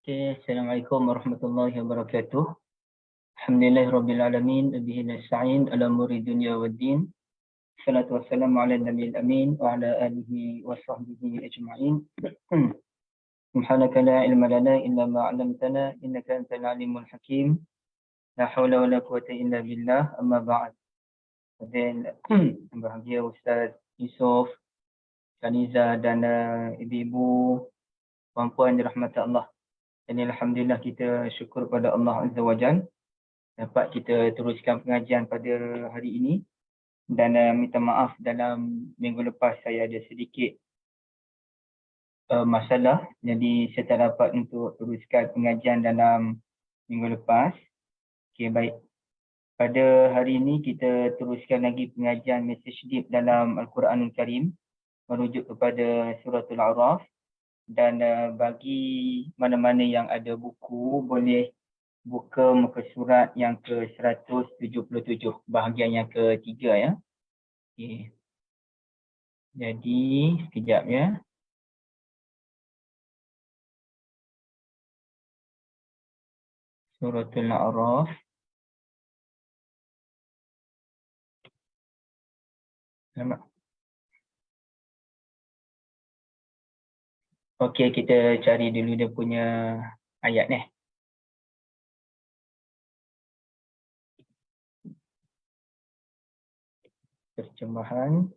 Okay, Assalamualaikum warahmatullahi wabarakatuh. Alhamdulillahirrabbilalamin. Bihi nasta'in ala umuri dunya waddin. Salatu wassalamu ala nabiyil amin wa ala alihi wa sahbihi ajma'in. Subhanaka la ilma lana illa ma 'allamtana innaka antal alimul hakim. La haula wala quwwata illa billah. Amma ba'd. Dan bahagia Ustaz Yusof, Kaniza dan ibu-ibu, puan-puan dirahmati Allah. Dan alhamdulillah kita syukur pada Allah Azza wa Jalla dapat kita teruskan pengajian pada hari ini. Dan minta maaf dalam minggu lepas saya ada sedikit masalah, jadi saya tak dapat untuk teruskan pengajian dalam minggu lepas. Okey, baik. Pada hari ini kita teruskan lagi pengajian mesej deep dalam Al-Quranul Karim merujuk kepada Suratul A'raf. Dan bagi mana-mana yang ada buku boleh buka muka surat yang ke-177, bahagian yang ketiga ya. Okay. Jadi sekejap ya. Suratul A'raf. Okey, kita cari dulu dia punya ayat ni. Terjemahan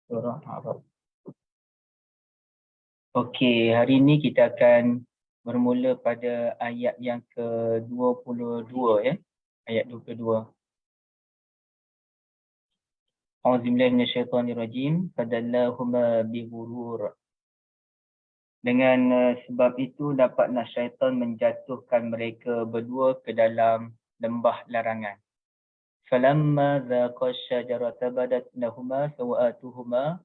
surah A'raf. Okey, hari ini kita akan bermula pada ayat yang ke-22 ya. Ayat 22. A'udzubillahi minasyaitonirrajim. Fadallahuma bighurur. Dengan sebab itu dapatlah syaitan menjatuhkan mereka berdua ke dalam lembah larangan. Falamma dhaqa asy-syajarata badat lahumā sawātuhumā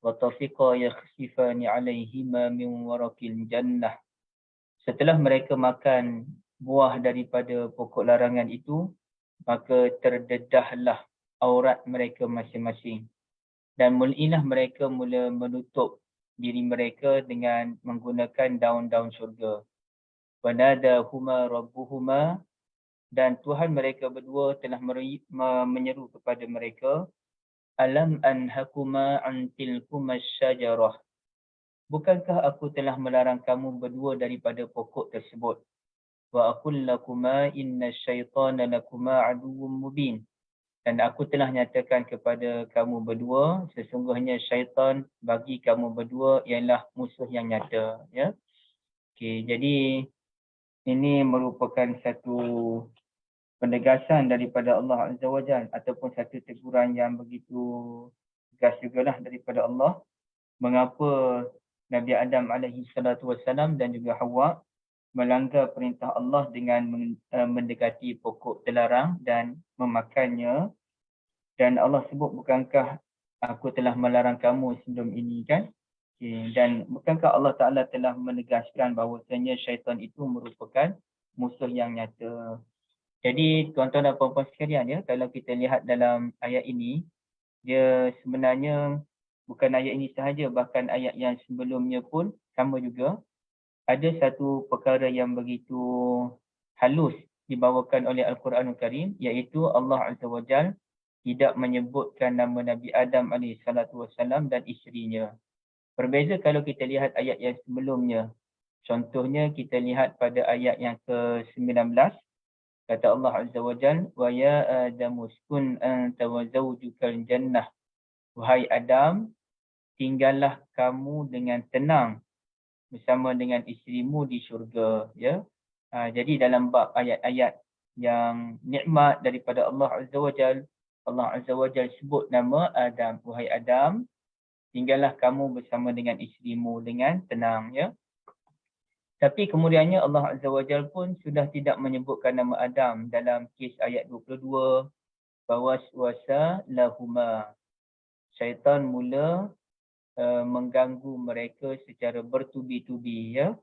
wa tafiqā yakhsifani 'alayhimā min waraqil jannah. Setelah mereka makan buah daripada pokok larangan itu, maka terdedahlah aurat mereka masing-masing. Dan mulailah mereka mula menutup diri mereka dengan menggunakan daun-daun syurga. Wa nadahuma rabbuhuma, dan Tuhan mereka berdua telah menyeru kepada mereka, alam anhakuma an tilkuma syajarah. Bukankah aku telah melarang kamu berdua daripada pokok tersebut? Wa aqul lakuma inna syaitana lakuma aduwwum mubin. Dan aku telah nyatakan kepada kamu berdua, sesungguhnya syaitan bagi kamu berdua ialah musuh yang nyata. Ya? Okay, jadi ini merupakan satu penegasan daripada Allah Azza wa Jalla ataupun satu teguran yang begitu tegas jugalah daripada Allah. Mengapa Nabi Adam alaihi salatu wassalam dan juga Hawa melanggar perintah Allah dengan mendekati pokok terlarang dan memakannya. Dan Allah sebut, bukankah aku telah melarang kamu sebelum ini kan? Okay. Dan bukankah Allah Ta'ala telah menegaskan bahawasanya syaitan itu merupakan musuh yang nyata. Jadi tuan-tuan dan puan-puan sekalian ya, kalau kita lihat dalam ayat ini, dia sebenarnya bukan ayat ini sahaja, bahkan ayat yang sebelumnya pun sama juga. Ada satu perkara yang begitu halus dibawakan oleh Al-Quranul Karim, iaitu Allah Azza wa Jalla tidak menyebutkan nama Nabi Adam AS dan isterinya. Berbeza kalau kita lihat ayat yang sebelumnya. Contohnya kita lihat pada ayat yang ke-19. Kata Allah Azza wa Jalla, wa ya Adamu uskun anta wa zawjukal jannah. Wahai Adam, tinggallah kamu dengan tenang bersama dengan isterimu di syurga. Ya? Jadi dalam bab ayat-ayat yang nikmat daripada Allah Azza wa Jalla, Allah Azza wa Jalla sebut nama Adam. Wahai Adam, tinggallah kamu bersama dengan isterimu dengan tenang. Ya. Tapi kemudiannya Allah Azza wa Jalla pun sudah tidak menyebutkan nama Adam dalam kes ayat 22. Fawaswasa lahuma. Syaitan mula mengganggu mereka secara bertubi-tubi. Ya.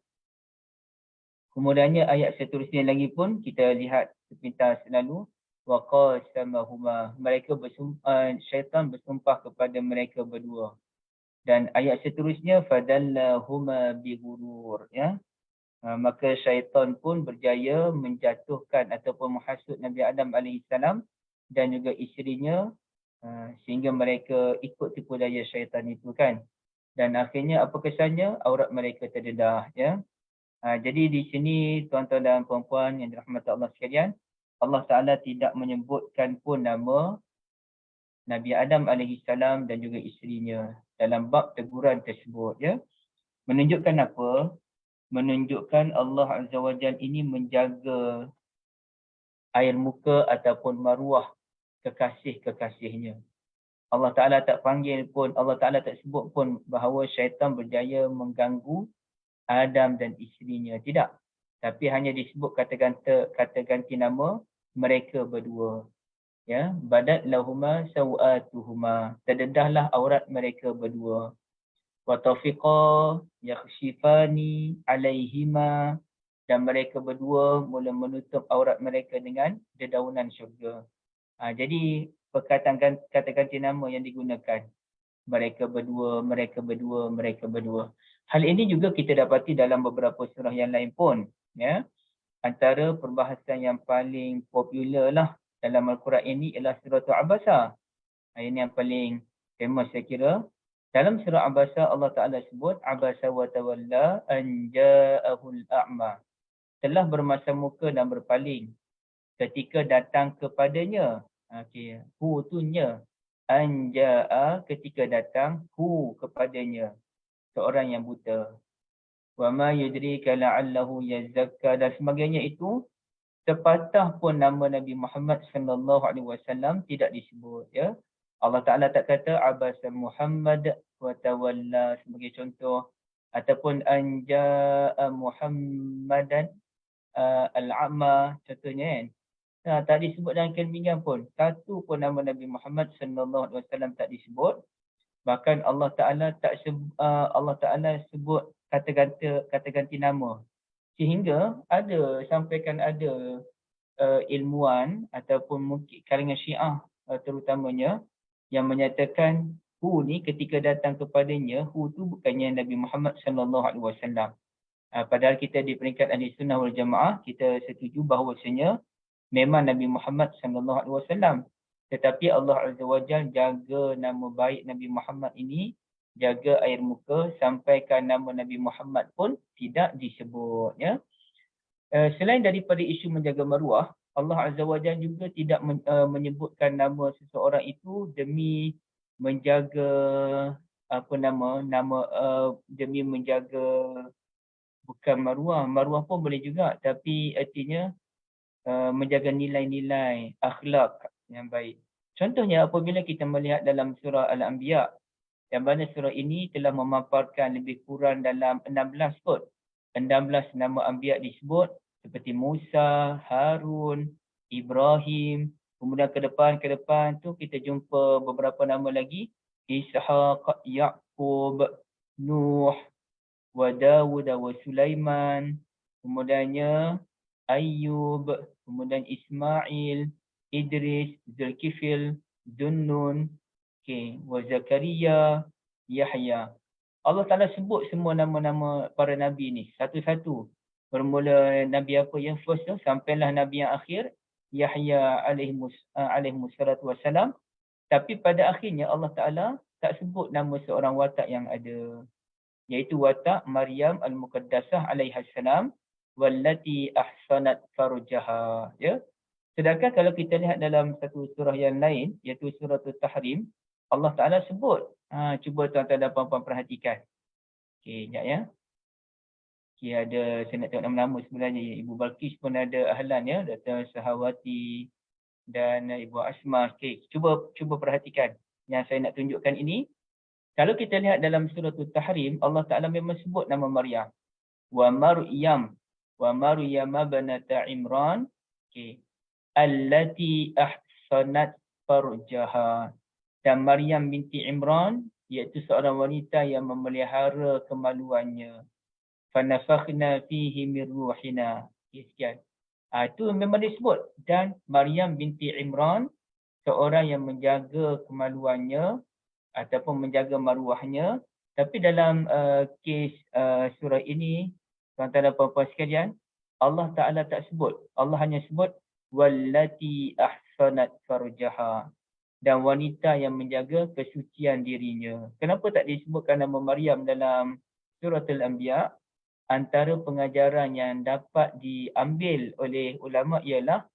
Kemudiannya ayat seterusnya lagi pun kita lihat sepintas lalu. Waqasamahuma, syaitan bersumpah kepada mereka berdua. Dan ayat seterusnya fadallahuma bighurur, ya. Maka syaitan pun berjaya menjatuhkan ataupun menghasut Nabi Adam alaihissalam dan juga isterinya, sehingga mereka ikut tipu daya syaitan itu kan. Dan akhirnya apa kesannya? Aurat mereka terdedah, ya. Jadi di sini tuan-tuan dan puan-puan yang dirahmati Allah sekalian, Allah Ta'ala tidak menyebutkan pun nama Nabi Adam alaihissalam dan juga isterinya dalam bab teguran tersebut, ya. Menunjukkan apa? Menunjukkan Allah Azza wa Jalla ini menjaga air muka ataupun maruah kekasih-kekasihnya. Allah Ta'ala tak panggil pun, Allah Ta'ala tak sebut pun bahawa syaitan berjaya mengganggu Adam dan isterinya. Tidak. Tapi hanya disebut kata ganti nama mereka berdua. Ya, badat lahuma sawatuhuma. Terdedahlah aurat mereka berdua. Wa tafiqa yakhshifani alaihima, dan mereka berdua mula menutup aurat mereka dengan dedaunan syurga. Jadi perkataan kata ganti nama yang digunakan, mereka berdua, mereka berdua, mereka berdua. Hal ini juga kita dapati dalam beberapa surah yang lain pun, ya. Antara perbahasan yang paling popular lah dalam Al-Quran ini ialah surah Abasa. Ini yang paling famous saya kira. Dalam surah Abasa Allah Ta'ala sebut Abasa wa tawalla an ja'ahul a'ma. Telah bermasa muka dan berpaling ketika datang kepadanya. Okey, hu tu nya. An ja'a ketika datang hu kepadanya seorang yang buta. Wa ma yudrika la'allahu yazakka, dan sebagainya itu sepatah pun nama Nabi Muhammad sallallahu alaihi wasallam tidak disebut, ya. Allah Ta'ala tak kata abasa Muhammad wa tawalla sebagai contoh, ataupun anja'a Muhammadan al-a'ma contohnya kan. Tak disebut dalam kelmingan pun. Satu pun nama Nabi Muhammad sallallahu alaihi wasallam tak disebut. Bahkan Allah Ta'ala sebut kata ganti nama. Sehingga sampaikan ada ilmuwan ataupun mungkin kalangan Syiah terutamanya yang menyatakan hu ni ketika datang kepadanya, hu tu bukannya Nabi Muhammad sallallahu alaihi wasallam. Padahal kita di peringkat Ahli Sunnah wal Jamaah kita setuju bahawasanya memang Nabi Muhammad sallallahu alaihi wasallam. Tetapi Allah Azza wa Jalla jaga nama baik Nabi Muhammad ini, jaga air muka, sampaikan nama Nabi Muhammad pun tidak disebut, ya. Selain daripada isu menjaga maruah, Allah Azza wa Jalla juga tidak menyebutkan nama seseorang itu demi menjaga demi menjaga bukan maruah. Maruah pun boleh juga, tapi artinya menjaga nilai-nilai akhlak yang baik. Contohnya apabila kita melihat dalam surah Al-Anbiya, yang mana surah ini telah memaparkan lebih kurang dalam 16 kot. 16 nama Anbiya disebut seperti Musa, Harun, Ibrahim. Kemudian ke depan tu kita jumpa beberapa nama lagi. Ishaq, Yaqub, Nuh, wa Dawud wa Sulaiman. Kemudiannya Ayyub, kemudian Ismail, Idris, Zulkifil, Dunnun, wa Zakaria, Yahya. Allah Ta'ala sebut semua nama-nama para Nabi ni satu-satu. Bermula Nabi apa yang first tu, sampailah Nabi yang akhir, Yahya alaihimussalatu wassalam. Tapi pada akhirnya Allah Ta'ala tak sebut nama seorang watak yang ada. Iaitu watak Maryam al-Muqaddasah alaihassalam, wallati ahsanat farjaha. Ya. Sedangkan kalau kita lihat dalam satu surah yang lain, iaitu surah Tahrim, Allah Ta'ala sebut. Cuba tuan-tuan dan puan-puan perhatikan. Okey, sekejap ya. Okey, saya nak tengok nama-nama sebenarnya. Ibu Balqis pun ada ahlan ya. Dr. Sahawati dan Ibu Asma. Okey, cuba perhatikan. Yang saya nak tunjukkan ini. Kalau kita lihat dalam surah Tahrim, Allah Ta'ala memang sebut nama Maryam. Wa Maryam banata Imran. Okey. Allati ahsanat farjaha. Dan Maryam binti Imran, iaitu seorang wanita yang memelihara kemaluannya. Fanafakhna fihi min ruhina. Sekian. Itu memang disebut. Dan Maryam binti Imran, seorang yang menjaga kemaluannya ataupun menjaga maruahnya. Tapi dalam kes surah ini, Tuan-tuan dan puan-puan sekalian, Allah Ta'ala tak sebut. Allah hanya sebut wallati ahsanat farjaha, dan wanita yang menjaga kesucian dirinya. Kenapa tak disebutkan nama Maryam dalam surah Al-Anbiya? Antara pengajaran yang dapat diambil oleh ulama ialah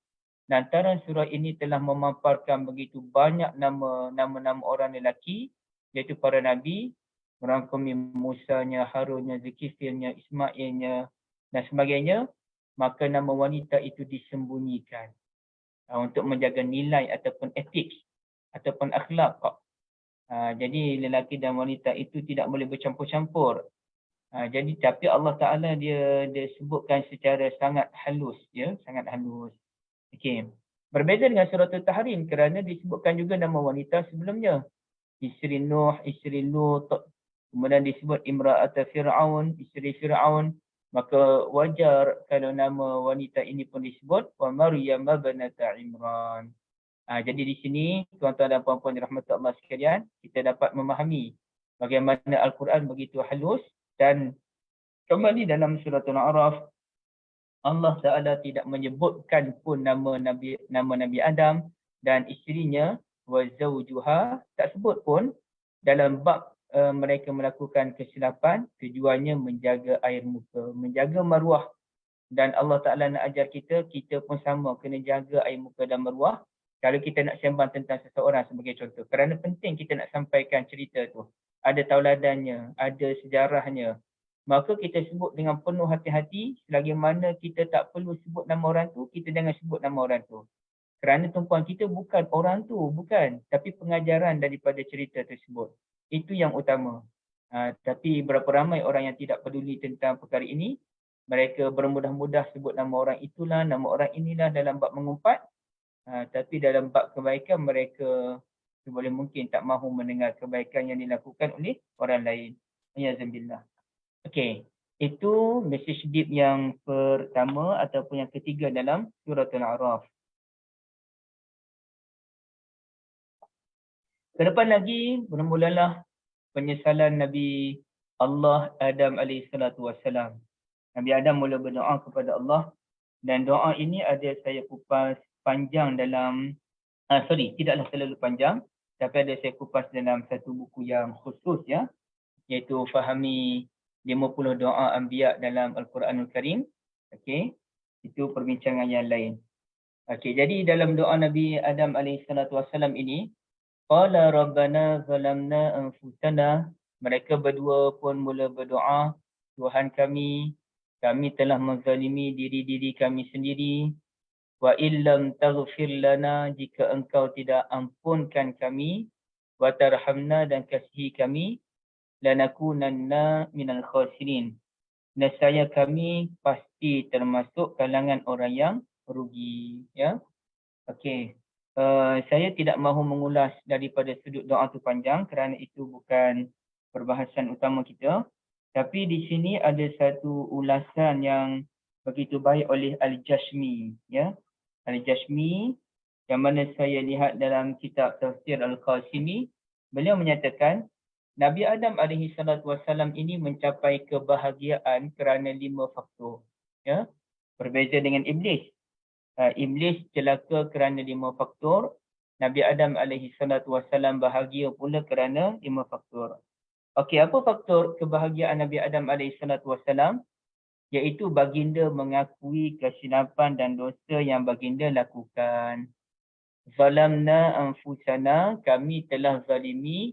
lantaran surah ini telah memaparkan begitu banyak nama-nama orang lelaki, iaitu para nabi, merangkumi Musanya, Harunnya, Zulkifilnya, Ismailnya dan sebagainya, maka nama wanita itu disembunyikan untuk menjaga nilai ataupun etik ataupun akhlak. Jadi lelaki dan wanita itu tidak boleh bercampur-campur. Jadi tapi Allah Ta'ala dia sebutkan secara sangat halus, ya, sangat halus. Okey. Berbeza dengan surah Al-Tahrim kerana disebutkan juga nama wanita sebelumnya. Isteri Nuh, isteri Lut, kemudian disebut Imra'at Fir'aun, isteri Fir'aun. Maka wajar kalau nama wanita ini pun disebut wa Maryam binta Imran. Jadi di sini tuan-tuan dan puan-puan dirahmati Allah sekalian, kita dapat memahami bagaimana Al-Quran begitu halus. Dan kembali dalam surah Al-A'raf, Allah Ta'ala tidak menyebutkan pun nama Nabi Adam dan isterinya wa zawjuha, tak sebut pun dalam bab mereka melakukan kesilapan. Tujuannya menjaga air muka, menjaga maruah. Dan Allah Ta'ala nak ajar kita pun sama, kena jaga air muka dan maruah kalau kita nak sembang tentang seseorang sebagai contoh. Kerana penting kita nak sampaikan cerita tu. Ada tauladannya, ada sejarahnya. Maka kita sebut dengan penuh hati-hati, selagi mana kita tak perlu sebut nama orang tu, kita jangan sebut nama orang tu. Kerana tumpuan kita bukan orang tu, bukan. Tapi pengajaran daripada cerita tersebut. Itu yang utama. Tapi berapa ramai orang yang tidak peduli tentang perkara ini, mereka bermudah-mudah sebut nama orang itulah, nama orang inilah dalam bab mengumpat. Tapi dalam bab kebaikan mereka boleh mungkin tak mahu mendengar kebaikan yang dilakukan oleh orang lain. Alhamdulillah. Okey, itu mesej deep yang pertama ataupun yang ketiga dalam surah Al-A'raf. Ke depan lagi bermulalah penyesalan Nabi Allah Adam AS. Nabi Adam mula berdoa kepada Allah, dan doa ini ada saya kupas panjang dalam, tidaklah terlalu panjang, tapi ada saya kupas dalam satu buku yang khusus, ya, iaitu Fahami 50 doa Anbiya dalam Al-Quranul Karim. Okey, itu perbincangan yang lain. Okey, jadi dalam doa Nabi Adam AS ini, qala rabbana zalamna anfusana, mereka berdua pun mula berdoa, Tuhan kami telah menzalimi diri-diri kami sendiri. Wa illam taghfir lana, jika engkau tidak ampunkan kami, wa tarhamna, dan kasihi kami, lanakunanna minal khasirin, nescaya kami pasti termasuk kalangan orang yang rugi, ya. Okey. Saya tidak mahu mengulas daripada sudut doa tu panjang kerana itu bukan perbahasan utama kita. Tapi di sini ada satu ulasan yang begitu baik oleh Al-Jashmi, ya. Al-Jashmi yang mana saya lihat dalam kitab Tafsir Al-Qasimi, beliau menyatakan Nabi Adam AS ini mencapai kebahagiaan kerana 5 faktor, ya. Berbeza dengan Iblis. Iblis celaka kerana 5 faktor. Nabi Adam AS bahagia pula kerana 5 faktor. Okey, apa faktor kebahagiaan Nabi Adam AS? Iaitu baginda mengakui kesilapan dan dosa yang baginda lakukan. Zalamna anfusana, kami telah zalimi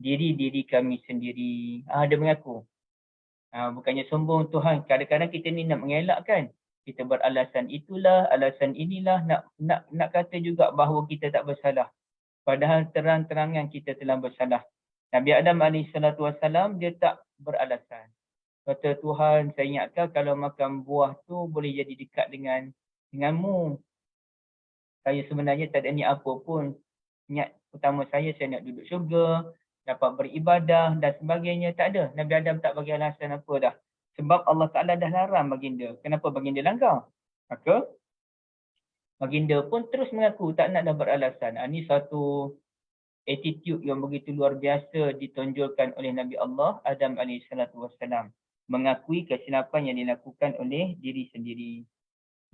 diri-diri kami sendiri. Dia mengaku. Bukannya sombong Tuhan. Kadang-kadang kita ni nak mengelakkan. Kita beralasan itulah, alasan inilah, nak kata juga bahawa kita tak bersalah. Padahal terang-terangan kita telah bersalah. Nabi Adam AS dia tak beralasan. Kata Tuhan, saya ingatkan kalau makan buah tu boleh jadi dekat denganmu. Saya sebenarnya tak ada niat apa pun. Niat utama saya nak duduk syurga, dapat beribadah dan sebagainya. Tak ada. Nabi Adam tak bagi alasan apa dah. Sebab Allah Ta'ala dah larang baginda. Kenapa baginda langgar? Maka baginda pun terus mengaku tak nak dah beralasan. Ini satu attitude yang begitu luar biasa ditonjolkan oleh Nabi Allah Adam AS. mengakui kesilapan yang dilakukan oleh diri sendiri.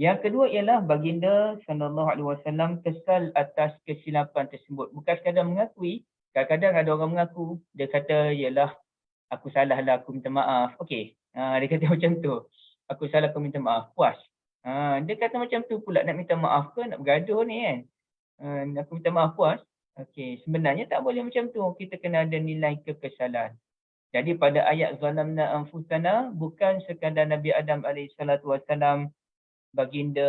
Yang kedua ialah baginda sallallahu alaihi wasallam kesal atas kesilapan tersebut. Bukan sekadar mengakui, kadang-kadang ada orang mengaku, dia kata ialah aku salah lah, aku minta maaf. Okey. Dia kata macam tu. Aku salah, aku minta maaf. Puas. Dia kata macam tu pula, nak minta maaf ke nak bergaduh ni kan? Aku minta maaf, puas. Okey, sebenarnya tak boleh macam tu. Kita kena ada nilai kekesalan. Jadi pada ayat zalamna anfusana, bukan sekadar Nabi Adam AS baginda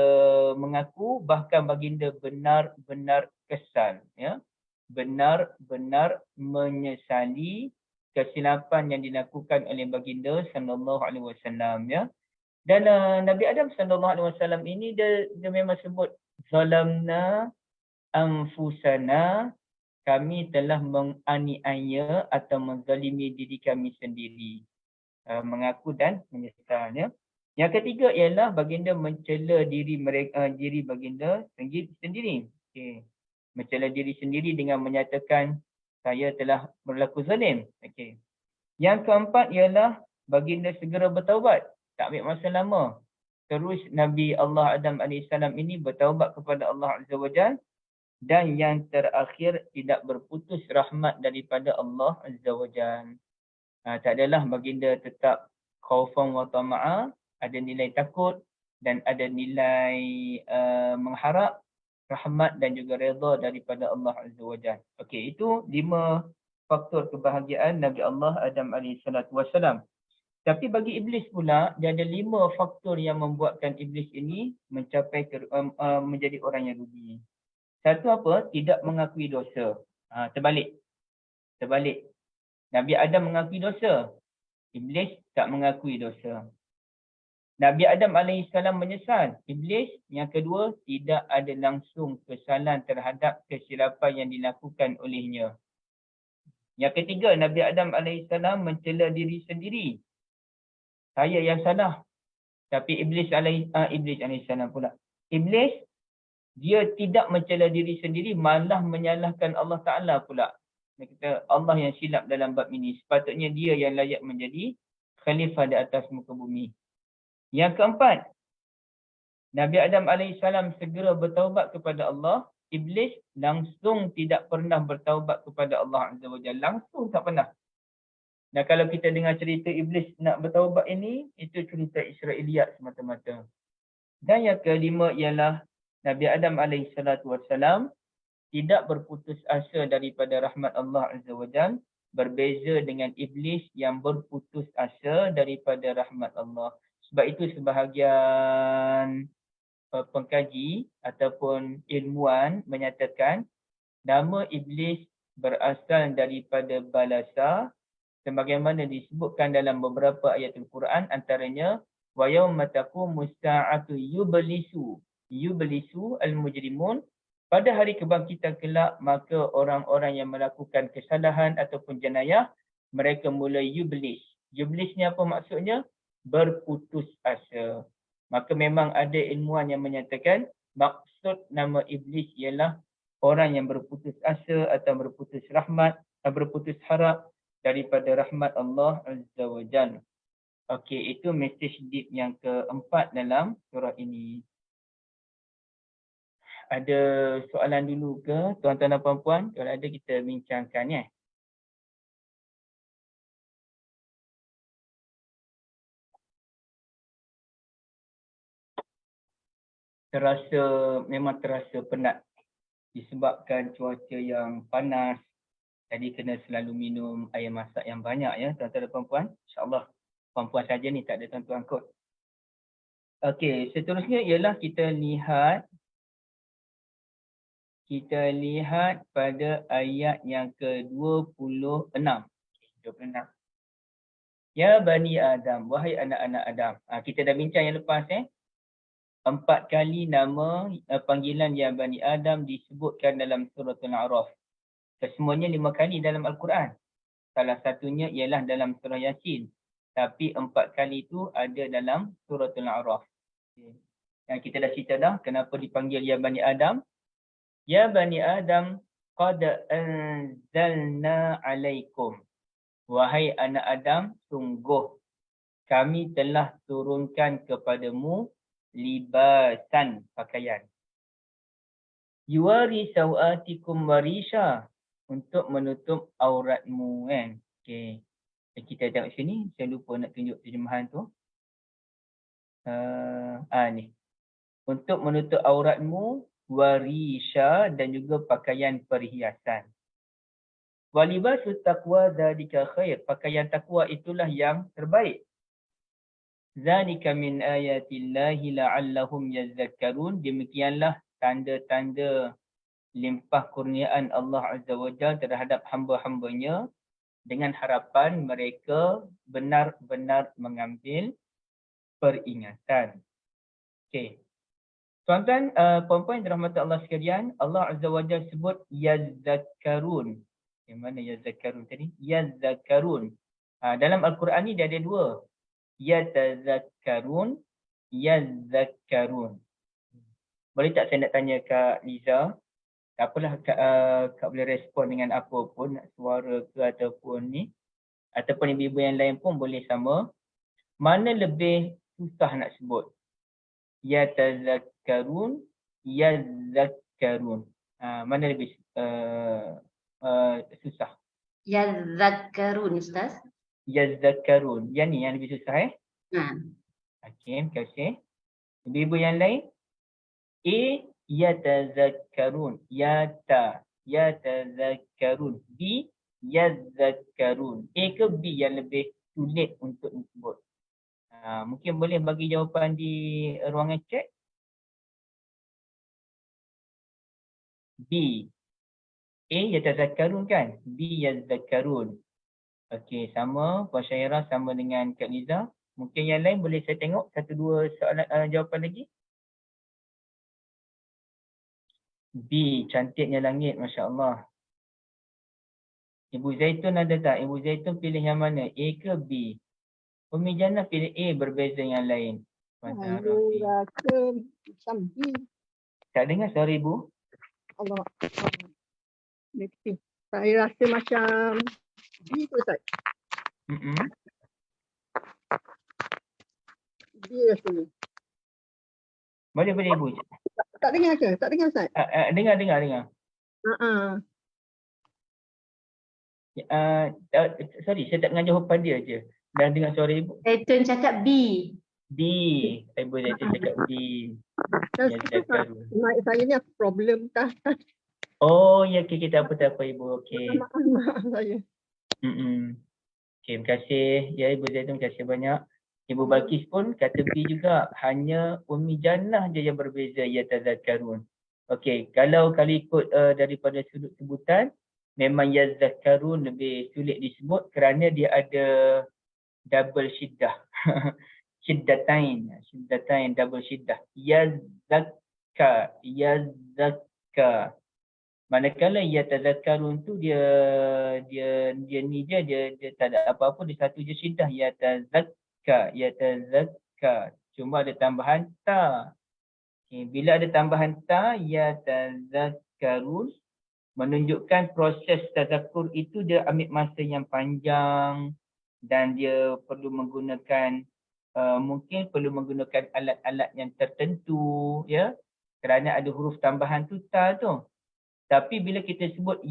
mengaku, bahkan baginda benar-benar kesal, ya, benar-benar menyesali kesilapan yang dilakukan oleh baginda sallallahu alaihi wasallam, ya. Dan Nabi Adam sallallahu alaihi wasallam ini dia memang sebut zalamna anfusana, kami telah menganiaya atau menzalimi diri kami sendiri. Mengaku dan menyesalnya. Yang ketiga ialah baginda mencela diri baginda sendiri. Okey. Mencela diri sendiri dengan menyatakan saya telah berlaku zalim. Okey. Yang keempat ialah baginda segera bertaubat. Tak ambil masa lama. Terus Nabi Allah Adam AS ini bertaubat kepada Allah Azza wa Jalla. Dan yang terakhir, tidak berputus rahmat daripada Allah Azza wa Jalla. Tak adalah baginda tetap khaufan wa tama'a, ada nilai takut dan ada nilai mengharap rahmat dan juga redha daripada Allah Azza wa Jalla. Okey, itu 5 faktor kebahagiaan Nabi Allah Adam AS. Tapi bagi iblis pula, dia ada 5 faktor yang membuatkan iblis ini mencapai menjadi orang yang rugi. Satu apa? Tidak mengakui dosa. Terbalik. Nabi Adam mengakui dosa. Iblis tak mengakui dosa. Nabi Adam AS menyesal. Iblis yang kedua tidak ada langsung kesalahan terhadap kesilapan yang dilakukan olehnya. Yang ketiga, Nabi Adam AS mencela diri sendiri. Saya yang salah. Tapi Iblis AS pula. Iblis dia tidak mencela diri sendiri, malah menyalahkan Allah Ta'ala pula. Dia kata Allah yang silap dalam bab ini. Sepatutnya dia yang layak menjadi khalifah di atas muka bumi. Yang keempat, Nabi Adam AS segera bertaubat kepada Allah. Iblis langsung tidak pernah bertaubat kepada Allah Azza wa Jalla. Langsung tak pernah. Dan kalau kita dengar cerita Iblis nak bertaubat ini, itu cerita Israiliyat semata-mata. Dan yang kelima ialah Nabi Adam AS tidak berputus asa daripada rahmat Allah Azza wa Jalla, berbeza dengan iblis yang berputus asa daripada rahmat Allah. Sebab itu sebahagian pengkaji ataupun ilmuwan menyatakan nama iblis berasal daripada balasa, sebagaimana disebutkan dalam beberapa ayat Al-Quran, antaranya wa yauma taqumu as-sa'atu yublisu al-mujrimun, pada hari kebangkitan kelak maka orang-orang yang melakukan kesalahan ataupun jenayah mereka mula yublis. Yublis ni apa maksudnya? Berputus asa. Maka memang ada ilmuwan yang menyatakan maksud nama iblis ialah orang yang berputus asa atau berputus harap daripada rahmat Allah Azza wa Jalla. Okey, itu message deep yang keempat dalam surah ini. Ada soalan dulu ke tuan-tuan dan puan-puan? Kalau ada kita bincangkan ya. Memang terasa penat disebabkan cuaca yang panas. Jadi kena selalu minum air masak yang banyak ya tuan-tuan dan puan-puan. InsyaAllah puan-puan saja ni, tak ada tuan-tuan kot. Okey, seterusnya ialah kita lihat pada ayat yang ke-26. 26. Ya Bani Adam, wahai anak-anak Adam. Kita dah bincang yang lepas 4 kali nama panggilan Ya Bani Adam disebutkan dalam surah Al-A'raf. Kesemuanya 5 kali dalam Al-Quran. Salah satunya ialah dalam surah Yasin. Tapi 4 kali itu ada dalam surah Al-A'raf. Yang kita dah cerita dah kenapa dipanggil Ya Bani Adam. Ya Bani Adam, qad anzalna alaikum. Wahai anak Adam, sungguh kami telah turunkan kepadamu libasan, pakaian. Yuwari sawatikum warisha, untuk menutup auratmu kan. Okey. Kita tengok sini, saya lupa nak tunjuk terjemahan tu. Ni. Untuk menutup auratmu, warisha, dan juga pakaian perhiasan. Walibasu taqwa dzalika khair. Pakaian takwa itulah yang terbaik. Zalika min ayatillahi la'allahum yadhakkarun. Demikianlah tanda-tanda limpah kurniaan Allah Azza wa Jalla terhadap hamba-hambanya, dengan harapan mereka benar-benar mengambil peringatan. Okey. Tuan-tuan, puan-puan yang dirahmati Allah sekalian, Allah Azza wa Jalla sebut yadhakkarun. Yang mana yadhakkarun tadi? Yadhakkarun. Dalam Al-Quran ni dia ada dua. Yatazakkarun, yadhakkarun. Boleh tak saya nak tanya Kak Liza? Tak apalah Kak boleh respon dengan apa pun, suara ke ataupun ni. Ataupun ibu-ibu yang lain pun boleh sama. Mana lebih susah nak sebut? Yatazakkarun, yadhakkarun. Mana lebih susah? Yadhakkarun, Ustaz. Yadhakkarun. Yang ni yang lebih susah Okey, terima kasih. Ibu-ibu yang lain? Yatazakkarun. Yatazakkarun. B, yadhakkarun. A ke B yang lebih sulit untuk disebut? Mungkin boleh bagi jawapan di ruangan chat. B. A, yatazakkarun kan? B, yadhakkarun. Okey, sama. Puan Syairah sama dengan Kak Liza. Mungkin yang lain boleh saya tengok satu dua soalan jawapan lagi. B, cantiknya langit, Masya Allah. Ibu Zaitun ada tak? Ibu Zaitun pilih yang mana? A ke B? Umi Jannah pilih A, berbeza yang lain. Aku rasa macam B. Tak dengar suara ibu? Allah. Saya rasa macam B tu, Ustaz. B rasanya. Boleh ibu. Tak dengar ke? Tak dengar, Ustaz? Dengar. Sorry, saya tak dengar jawapan dia je. Dah dengar suara ibu. Zaitun cakap B. B. Ibu Zaitun cakap B. Saya ni apa problem kah? Oh, ya, okay, tak apa ibu. Okey. Maaf saya. Okey, terima kasih. Ya, Ibu Zaitun, terima kasih banyak. Ibu Balkis pun kata B juga. Hanya Umi Jannah je yang berbeza, yatazakkarun. Okey, kalau ikut daripada sudut sebutan, memang yatazakkarun lebih sulit disebut kerana dia ada double syiddah. Syiddatain, double syiddah. Yazakka. Manakala yatazakkarun tu dia ni je, dia tak ada apa-apa, dia satu je syiddah, yatazakka. Cuma ada tambahan ta. Okay. Bila ada tambahan ta, yatazakkarun, menunjukkan proses tazakkur itu dia ambil masa yang panjang dan dia perlu menggunakan mungkin perlu menggunakan alat-alat yang tertentu, ya, kerana ada huruf tambahan tu ta tu. Tapi bila kita sebut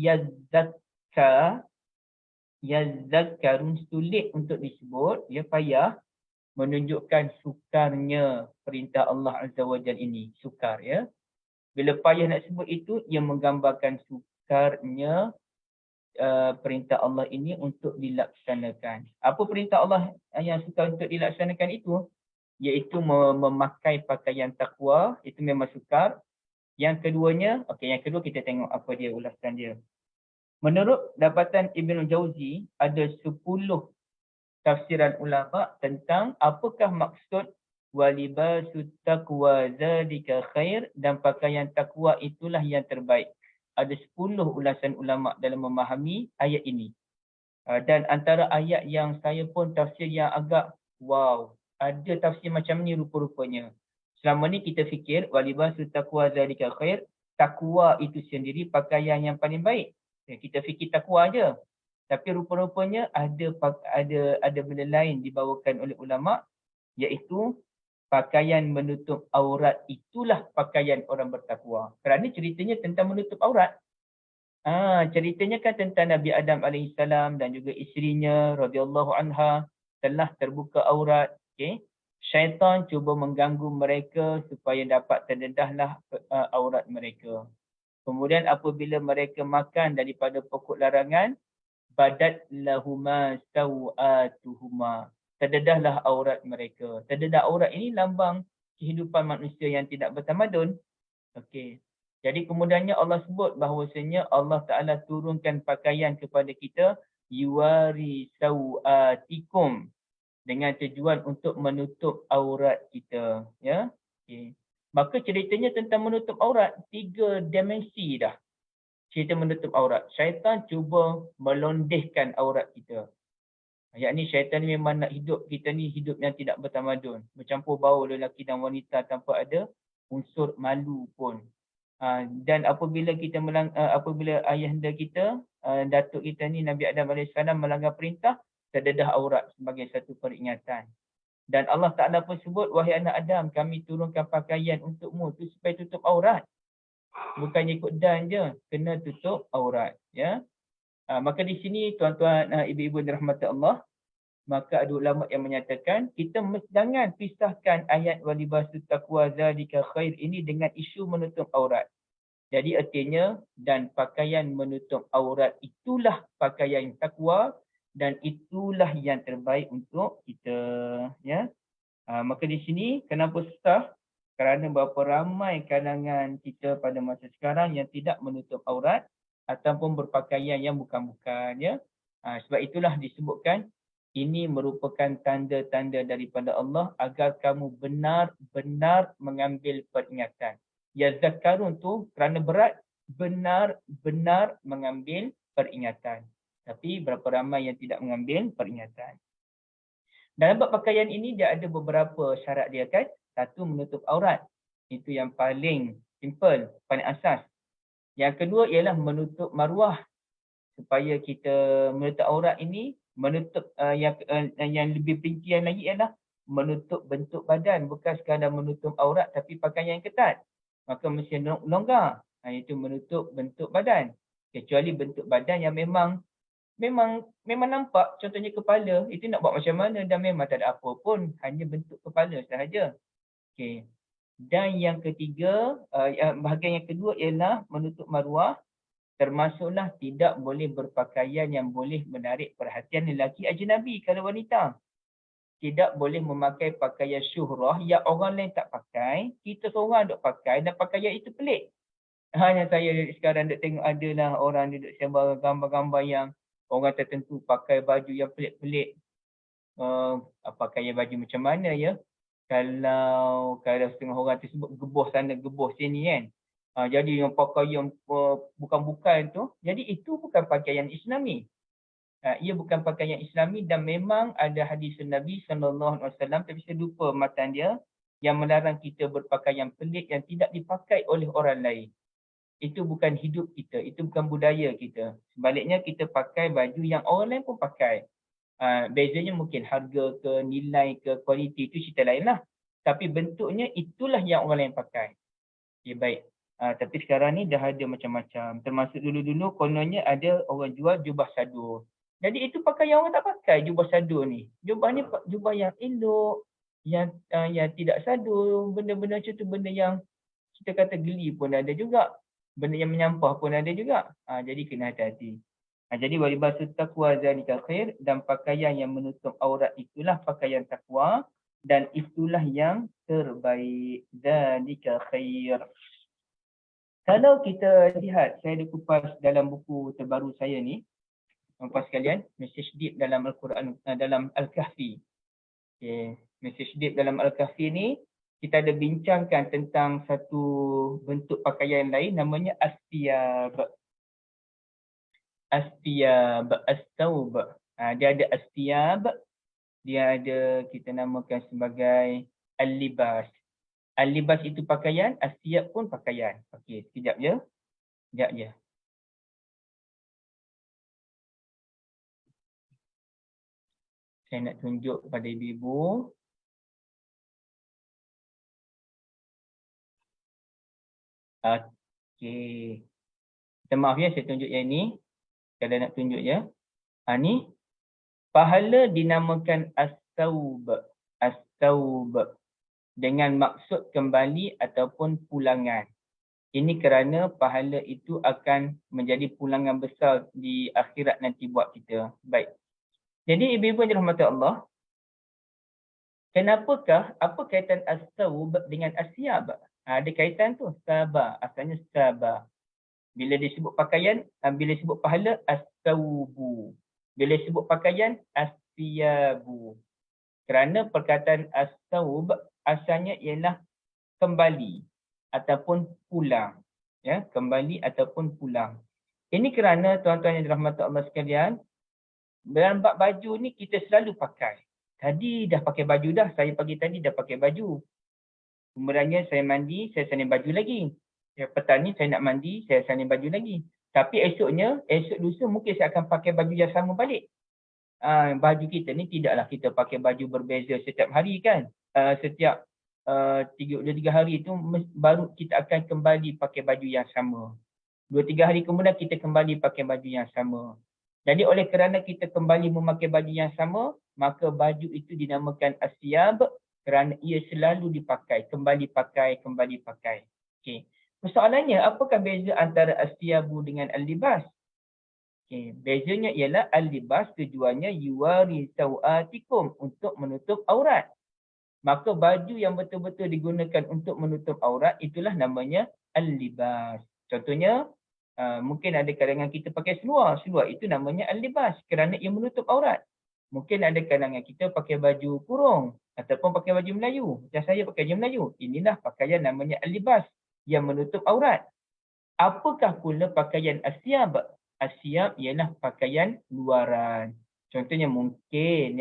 yazakkarun, sulit untuk disebut, ya, payah, menunjukkan sukarnya perintah Allah Azza wa Jalla ini. Sukar, ya. Bila payah nak sebut itu, ia menggambarkan sukarnya perintah Allah ini untuk dilaksanakan. Apa perintah Allah yang sukar untuk dilaksanakan itu? Iaitu memakai pakaian takwa, itu memang sukar. Yang keduanya, yang kedua kita tengok apa dia ulasan dia. Menurut dapatan Ibn Jauzi, ada 10 tafsiran ulama tentang apakah maksud walibasut taqwa dzalika khair, dan pakaian takwa itulah yang terbaik. Ada 10 ulasan ulama dalam memahami ayat ini. Dan antara ayat yang saya pun tafsir yang agak wow, ada tafsir macam ni rupa-rupanya. Selama ni kita fikir walibasut taqwa dzalika khair, takwa itu sendiri pakaian yang paling baik. Kita fikir takwa aja. Tapi rupa-rupanya ada benda lain dibawakan oleh ulama, iaitu pakaian menutup aurat itulah pakaian orang bertakwa. Kerana ceritanya tentang menutup aurat. Ceritanya kan tentang Nabi Adam alaihissalam dan juga isterinya radhiyallahu anha telah terbuka aurat. Okay? Syaitan cuba mengganggu mereka supaya dapat terdedahlah aurat mereka. Kemudian apabila mereka makan daripada pokok larangan, badat lahuma sawatuhuma. Terdedahlah aurat mereka. Terdedah aurat ini lambang kehidupan manusia yang tidak bertamadun. Okey. Jadi kemudiannya Allah sebut bahawasanya Allah Ta'ala turunkan pakaian kepada kita yuwari sawatikum dengan tujuan untuk menutup aurat kita. Ya. Okay. Maka ceritanya tentang menutup aurat, 3 dimensi dah. Cerita menutup aurat. Syaitan cuba melondehkan aurat kita. Yakni syaitan ni memang nak hidup kita ni hidup yang tidak bertamadun. Bercampur baur lelaki dan wanita tanpa ada unsur malu pun. Dan apabila apabila ayahanda kita, datuk kita ni Nabi Adam AS melanggar perintah, terdedah aurat sebagai satu peringatan. Dan Allah Ta'ala pun sebut, wahai anak Adam, kami turunkan pakaian untukmu tu supaya tutup aurat. Bukannya ikut dan je, kena tutup aurat. Ya. Maka di sini tuan-tuan, ibu-ibu dirahmati Allah, maka ada ulama yang menyatakan kita jangan pisahkan ayat walibasut taqwa zalika khair ini dengan isu menutup aurat. Jadi artinya dan pakaian menutup aurat itulah pakaian takwa dan itulah yang terbaik untuk kita. Ya. Maka di sini kenapa susah? Kerana berapa ramai kalangan kita pada masa sekarang yang tidak menutup aurat ataupun berpakaian yang bukan-bukan. Ya. Sebab itulah disebutkan ini merupakan tanda-tanda daripada Allah agar kamu benar-benar mengambil peringatan. Yazakkarun tu kerana berat, benar-benar mengambil peringatan. Tapi berapa ramai yang tidak mengambil peringatan. Dalam bab pakaian ini dia ada beberapa syarat dia kan. Satu, menutup aurat. Itu yang paling simple, paling asas. Yang kedua ialah menutup maruah. Supaya kita menutup aurat ini, menutup yang lebih perincian lagi ialah menutup bentuk badan. Bukan sekadar menutup aurat tapi pakaian yang ketat. Maka mesti longgar. Itu menutup bentuk badan. Kecuali bentuk badan yang memang nampak, contohnya kepala, itu nak buat macam mana dan memang tak ada apa pun, hanya bentuk kepala sahaja. Okey. Dan yang ketiga, bahagian yang kedua ialah menutup maruah, termasuklah tidak boleh berpakaian yang boleh menarik perhatian lelaki ajnabi kalau wanita. Tidak boleh memakai pakaian syuhrah yang orang lain tak pakai, kita seorang duk pakai dan pakaian itu pelik. Hanya saya sekarang duk tengok adalah orang duduk sebar gambar-gambar yang orang tertentu pakai baju yang pelik-pelik. Pakaian baju macam mana ya? Kalau setengah orang tersebut geboh sana, geboh sini kan. Jadi yang pakaian bukan-bukan tu, jadi itu bukan pakaian Islami. Ia bukan pakaian Islami dan memang ada hadis Nabi SAW, tapi saya lupa matan dia, yang melarang kita berpakaian pelik yang tidak dipakai oleh orang lain. Itu bukan hidup kita, itu bukan budaya kita. Sebaliknya kita pakai baju yang orang lain pun pakai. Bezanya mungkin harga ke, nilai ke, kualiti, itu cerita lain lah. Tapi bentuknya itulah yang orang lain pakai. Okay, baik. Tapi sekarang ni dah ada macam-macam. Termasuk dulu-dulu kononnya ada orang jual jubah sadur. Jadi itu pakaian orang tak pakai jubah sadur ni. Jubah ni jubah yang elok, yang tidak sadur, benda-benda macam tu, benda yang kita kata geli pun ada juga. Benda yang menyampah pun ada juga. Jadi kena hati-hati. Jadi walibasut taqwa zalika khair, dan pakaian yang menutup aurat itulah pakaian takwa dan itulah yang terbaik. Zalika khair. Kalau kita lihat, saya ada kupas dalam buku terbaru saya ni, tuan-tuan sekalian, message deep dalam Al-Quran, dalam Al-Kahfi. Okay. Message deep dalam Al-Kahfi ni, kita ada bincangkan tentang satu bentuk pakaian lain, namanya astiyab. Astiyab, astaub. Dia ada astiyab, dia ada kita namakan sebagai al-libas. Al-libas itu pakaian, astiyab pun pakaian. Okey, sekejap je. Sekejap je. Saya nak tunjuk kepada ibu-ibu. Okey. Minta maaf ya, saya tunjuk yang ni. Kalau nak tunjuk je. Ni. Pahala dinamakan as-saub. As-saub. Dengan maksud kembali ataupun pulangan. Ini kerana pahala itu akan menjadi pulangan besar di akhirat nanti buat kita. Baik. Jadi ibu-ibu yang dirahmati Allah, kenapakah, apa kaitan as-saub dengan as-siyab? Ada kaitan tu, sabar. Asalnya sabar. Bila disebut pakaian, bila disebut pahala, as-saubu. Bila disebut pakaian, as-siyabu. Kerana perkataan as-saub asalnya ialah kembali ataupun pulang. Ya, kembali ataupun pulang. Ini kerana tuan-tuan yang dirahmati Allah sekalian, dalam bab baju ni kita selalu pakai. Tadi dah pakai baju dah, saya pagi tadi dah pakai baju. Kemudiannya saya mandi, saya salin baju lagi. Petang ni saya nak mandi, saya salin baju lagi. Tapi esok lusa mungkin saya akan pakai baju yang sama balik. Baju kita ni tidaklah kita pakai baju berbeza setiap hari kan. Setiap 2-3 hari itu baru kita akan kembali pakai baju yang sama. 2-3 hari kemudian kita kembali pakai baju yang sama. Jadi oleh kerana kita kembali memakai baju yang sama, maka baju itu dinamakan asyab kerana ia selalu dipakai, kembali pakai. Okey. Persoalannya, apakah beza antara asyabu dengan al-libas? Okay. Bezanya ialah al-libas tujuannya yuwari sawatikum, untuk menutup aurat. Maka baju yang betul-betul digunakan untuk menutup aurat itulah namanya al-libas. Contohnya, mungkin ada kalangan kita pakai seluar. Seluar itu namanya al-libas kerana ia menutup aurat. Mungkin ada kalangan kita pakai baju kurung ataupun pakai baju Melayu. Macam saya pakai baju Melayu. Inilah pakaian namanya al-libas yang menutup aurat. Apakah pula pakaian asyab? Asyab ialah pakaian luaran. Contohnya mungkin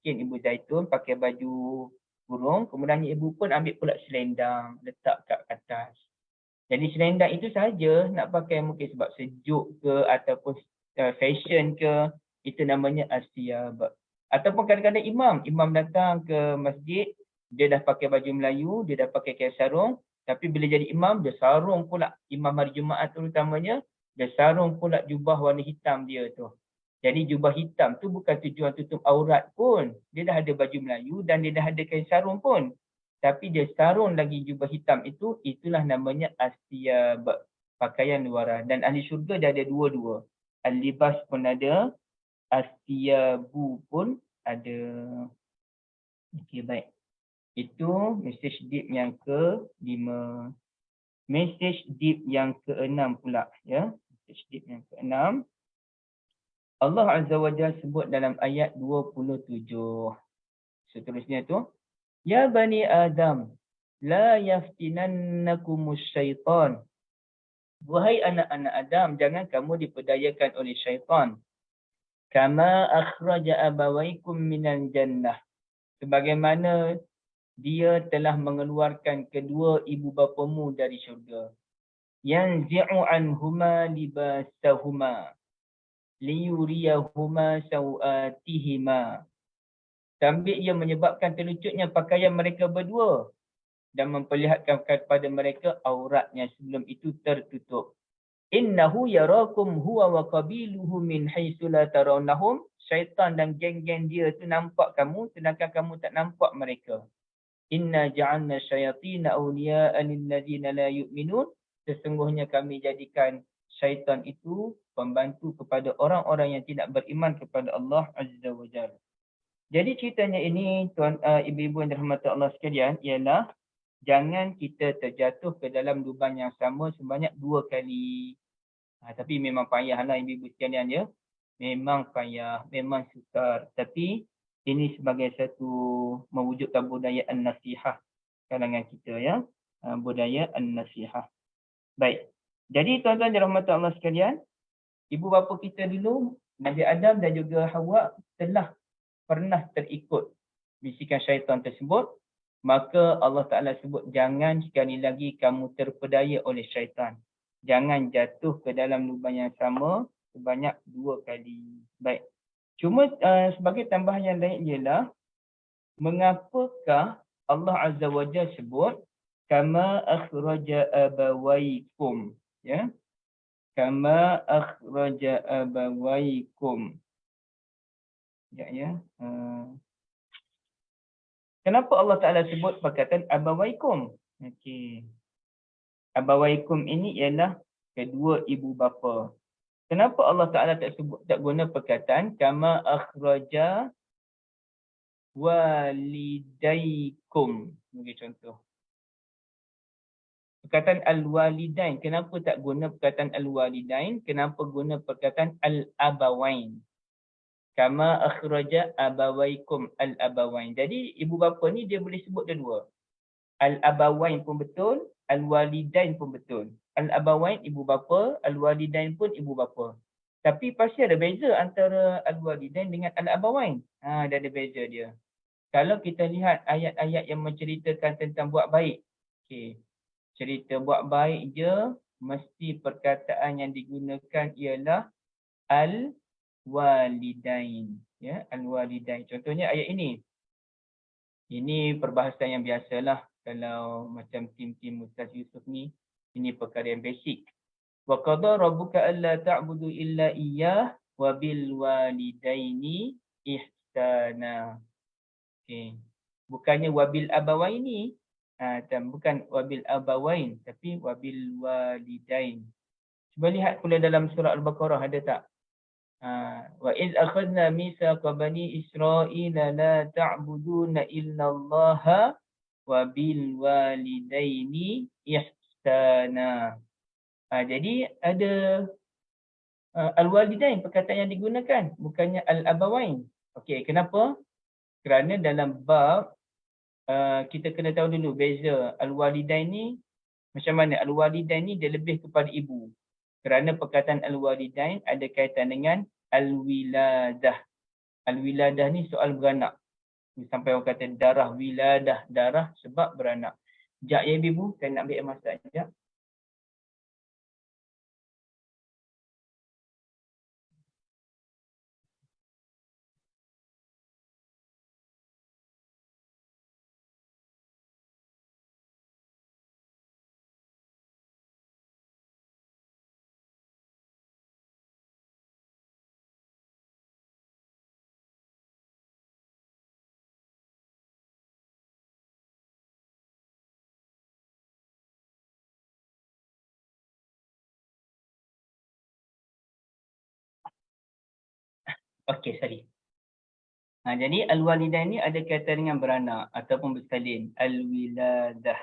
Ibu Zaitun pakai baju kurung, kemudian ibu pun ambil pula selendang, letak kat atas. Jadi selendang itu saja nak pakai mungkin sebab sejuk ke ataupun fashion ke, itu namanya asyab. Ataupun kadang-kadang imam datang ke masjid, dia dah pakai baju Melayu, dia dah pakai kain sarung, tapi bila jadi imam, dia sarung pula. Imam hari Jumaat terutamanya, dia sarung pula jubah warna hitam dia tu. Jadi jubah hitam tu bukan tujuan tutup aurat pun. Dia dah ada baju Melayu dan dia dah ada kain sarung pun. Tapi dia sarung lagi jubah hitam itu, itulah namanya asyab, pakaian luaran. Dan ahli syurga dia ada dua-dua. Al-libas pun ada, asyabu pun ada. Okey, baik. Itu message deep yang ke-5. Message deep yang ke-6 pula. Ya. Message deep yang ke-6. Allah Azza wa Jalla sebut dalam ayat 27. Seterusnya tu, Ya Bani Adam, la yaftinannakumus syaitan. Wahai anak-anak Adam, jangan kamu diperdayakan oleh syaitan. Kama akhraja abawaikum minal jannah. Sebagaimana dia telah mengeluarkan kedua ibu bapamu dari syurga. Yanzi'u anhuma libasahuma liyuriyahuma sawatihima. Sambil ia menyebabkan terlucutnya pakaian mereka berdua dan memperlihatkan kepada mereka auratnya sebelum itu tertutup. Innahu yarakum huwa wa qabiluhu min haitsu la tarawnahum. Syaitan dan geng-geng dia tu nampak kamu sedangkan kamu tak nampak mereka. Inna ja'alna syayatina awliya'a lil ladzina la yu'minun. Sesungguhnya kami jadikan syaitan itu pembantu kepada orang-orang yang tidak beriman kepada Allah Azza wa Jalla. Jadi ceritanya ini ibu-ibu yang dirahmati Allah sekalian ialah jangan kita terjatuh ke dalam lubang yang sama sebanyak 2 kali. Tapi memang payahlah ibu-ibu sekalian ya. Memang payah, memang sukar. Tapi ini sebagai satu mewujudkan budaya an-nasihah kalangan kita ya. Budaya an-nasihah. Baik. Jadi tuan-tuan dirahmati Allah sekalian, ibu bapa kita dulu, Nabi Adam dan juga Hawa telah pernah terikut bisikan syaitan tersebut, maka Allah Ta'ala sebut jangan sekali lagi kamu terpedaya oleh syaitan. Jangan jatuh ke dalam lubang yang sama sebanyak 2 kali. Baik. Cuma sebagai tambahan yang lain ialah mengapakah Allah Azza wa Jalla sebut kama akhraja abawaikum, ya, kama akhraja abawaikum, ya. Kenapa Allah Taala sebut perkataan abawaikum? Okey, abawaikum ini ialah kedua ibu bapa. Kenapa Allah Taala tak guna perkataan kama akhraja walidaikum? Bagi contoh. Perkataan al-walidain, kenapa tak guna perkataan al-walidain? Kenapa guna perkataan al-abawain? Kama akhraja abawaikum al-abawain. Jadi ibu bapa ni dia boleh sebut dua. Al-abawain pun betul, al-walidain pun betul. Al-abawain ibu bapa, al-walidain pun ibu bapa. Tapi pasti ada beza antara al-walidain dengan al-abawain. Dia ada beza dia. Kalau kita lihat ayat-ayat yang menceritakan tentang buat baik. Okey. Cerita buat baik je, mesti perkataan yang digunakan ialah al-walidain. Ya, al-walidain. Contohnya ayat ini. Ini perbahasan yang biasalah kalau macam tim-tim Ustaz Yusuf ni. Ini perkara yang basic. Wa qada rabbuka alla ta'budu illa iyyah wa bil walidaini ihsana. Okey. Bukannya wabil abawaini. Bukan wabil abawain tapi wabil walidain. Cuba lihat pula dalam surah Al-Baqarah ada tak? Wa iz akhadna mitsaqa bani Israila la ta'buduna illa Allah wa bil walidaini ihsana. Jadi ada al-walidain perkataan yang digunakan, bukannya al-abawain. Okey, kenapa? Kerana dalam bab kita kena tahu dulu beza al-walidain ni macam mana. Al-walidain ni dia lebih kepada ibu. Kerana perkataan al-walidain ada kaitan dengan al-wiladah. Al-wiladah ni soal beranak. Sampai orang kata darah wiladah, darah sebab beranak. Sekejap ya ibu, saya nak ambil masa sekejap. Okey, sorry. Jadi al-walidain ni ada kaitan dengan beranak ataupun bersalin. Al-wiladah.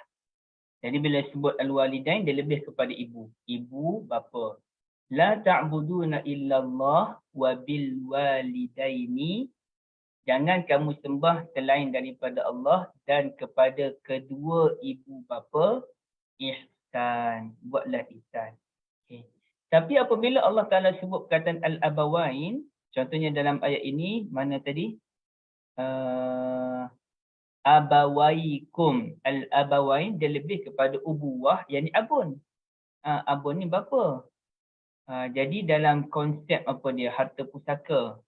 Jadi bila sebut al-walidain dia lebih kepada ibu. Ibu, bapa. La ta'buduna illallah wa bil walidaini. Jangan kamu sembah selain daripada Allah dan kepada kedua ibu bapa ihsan. Buatlah ihsan. Okay. Tapi apabila Allah Ta'ala sebut perkataan al-abawain, contohnya dalam ayat ini, mana tadi? Abawaikum. Al-abawain dia lebih kepada ubuwah, yakni abun. Abun ni bapa. Jadi dalam konsep apa dia? Harta pusaka.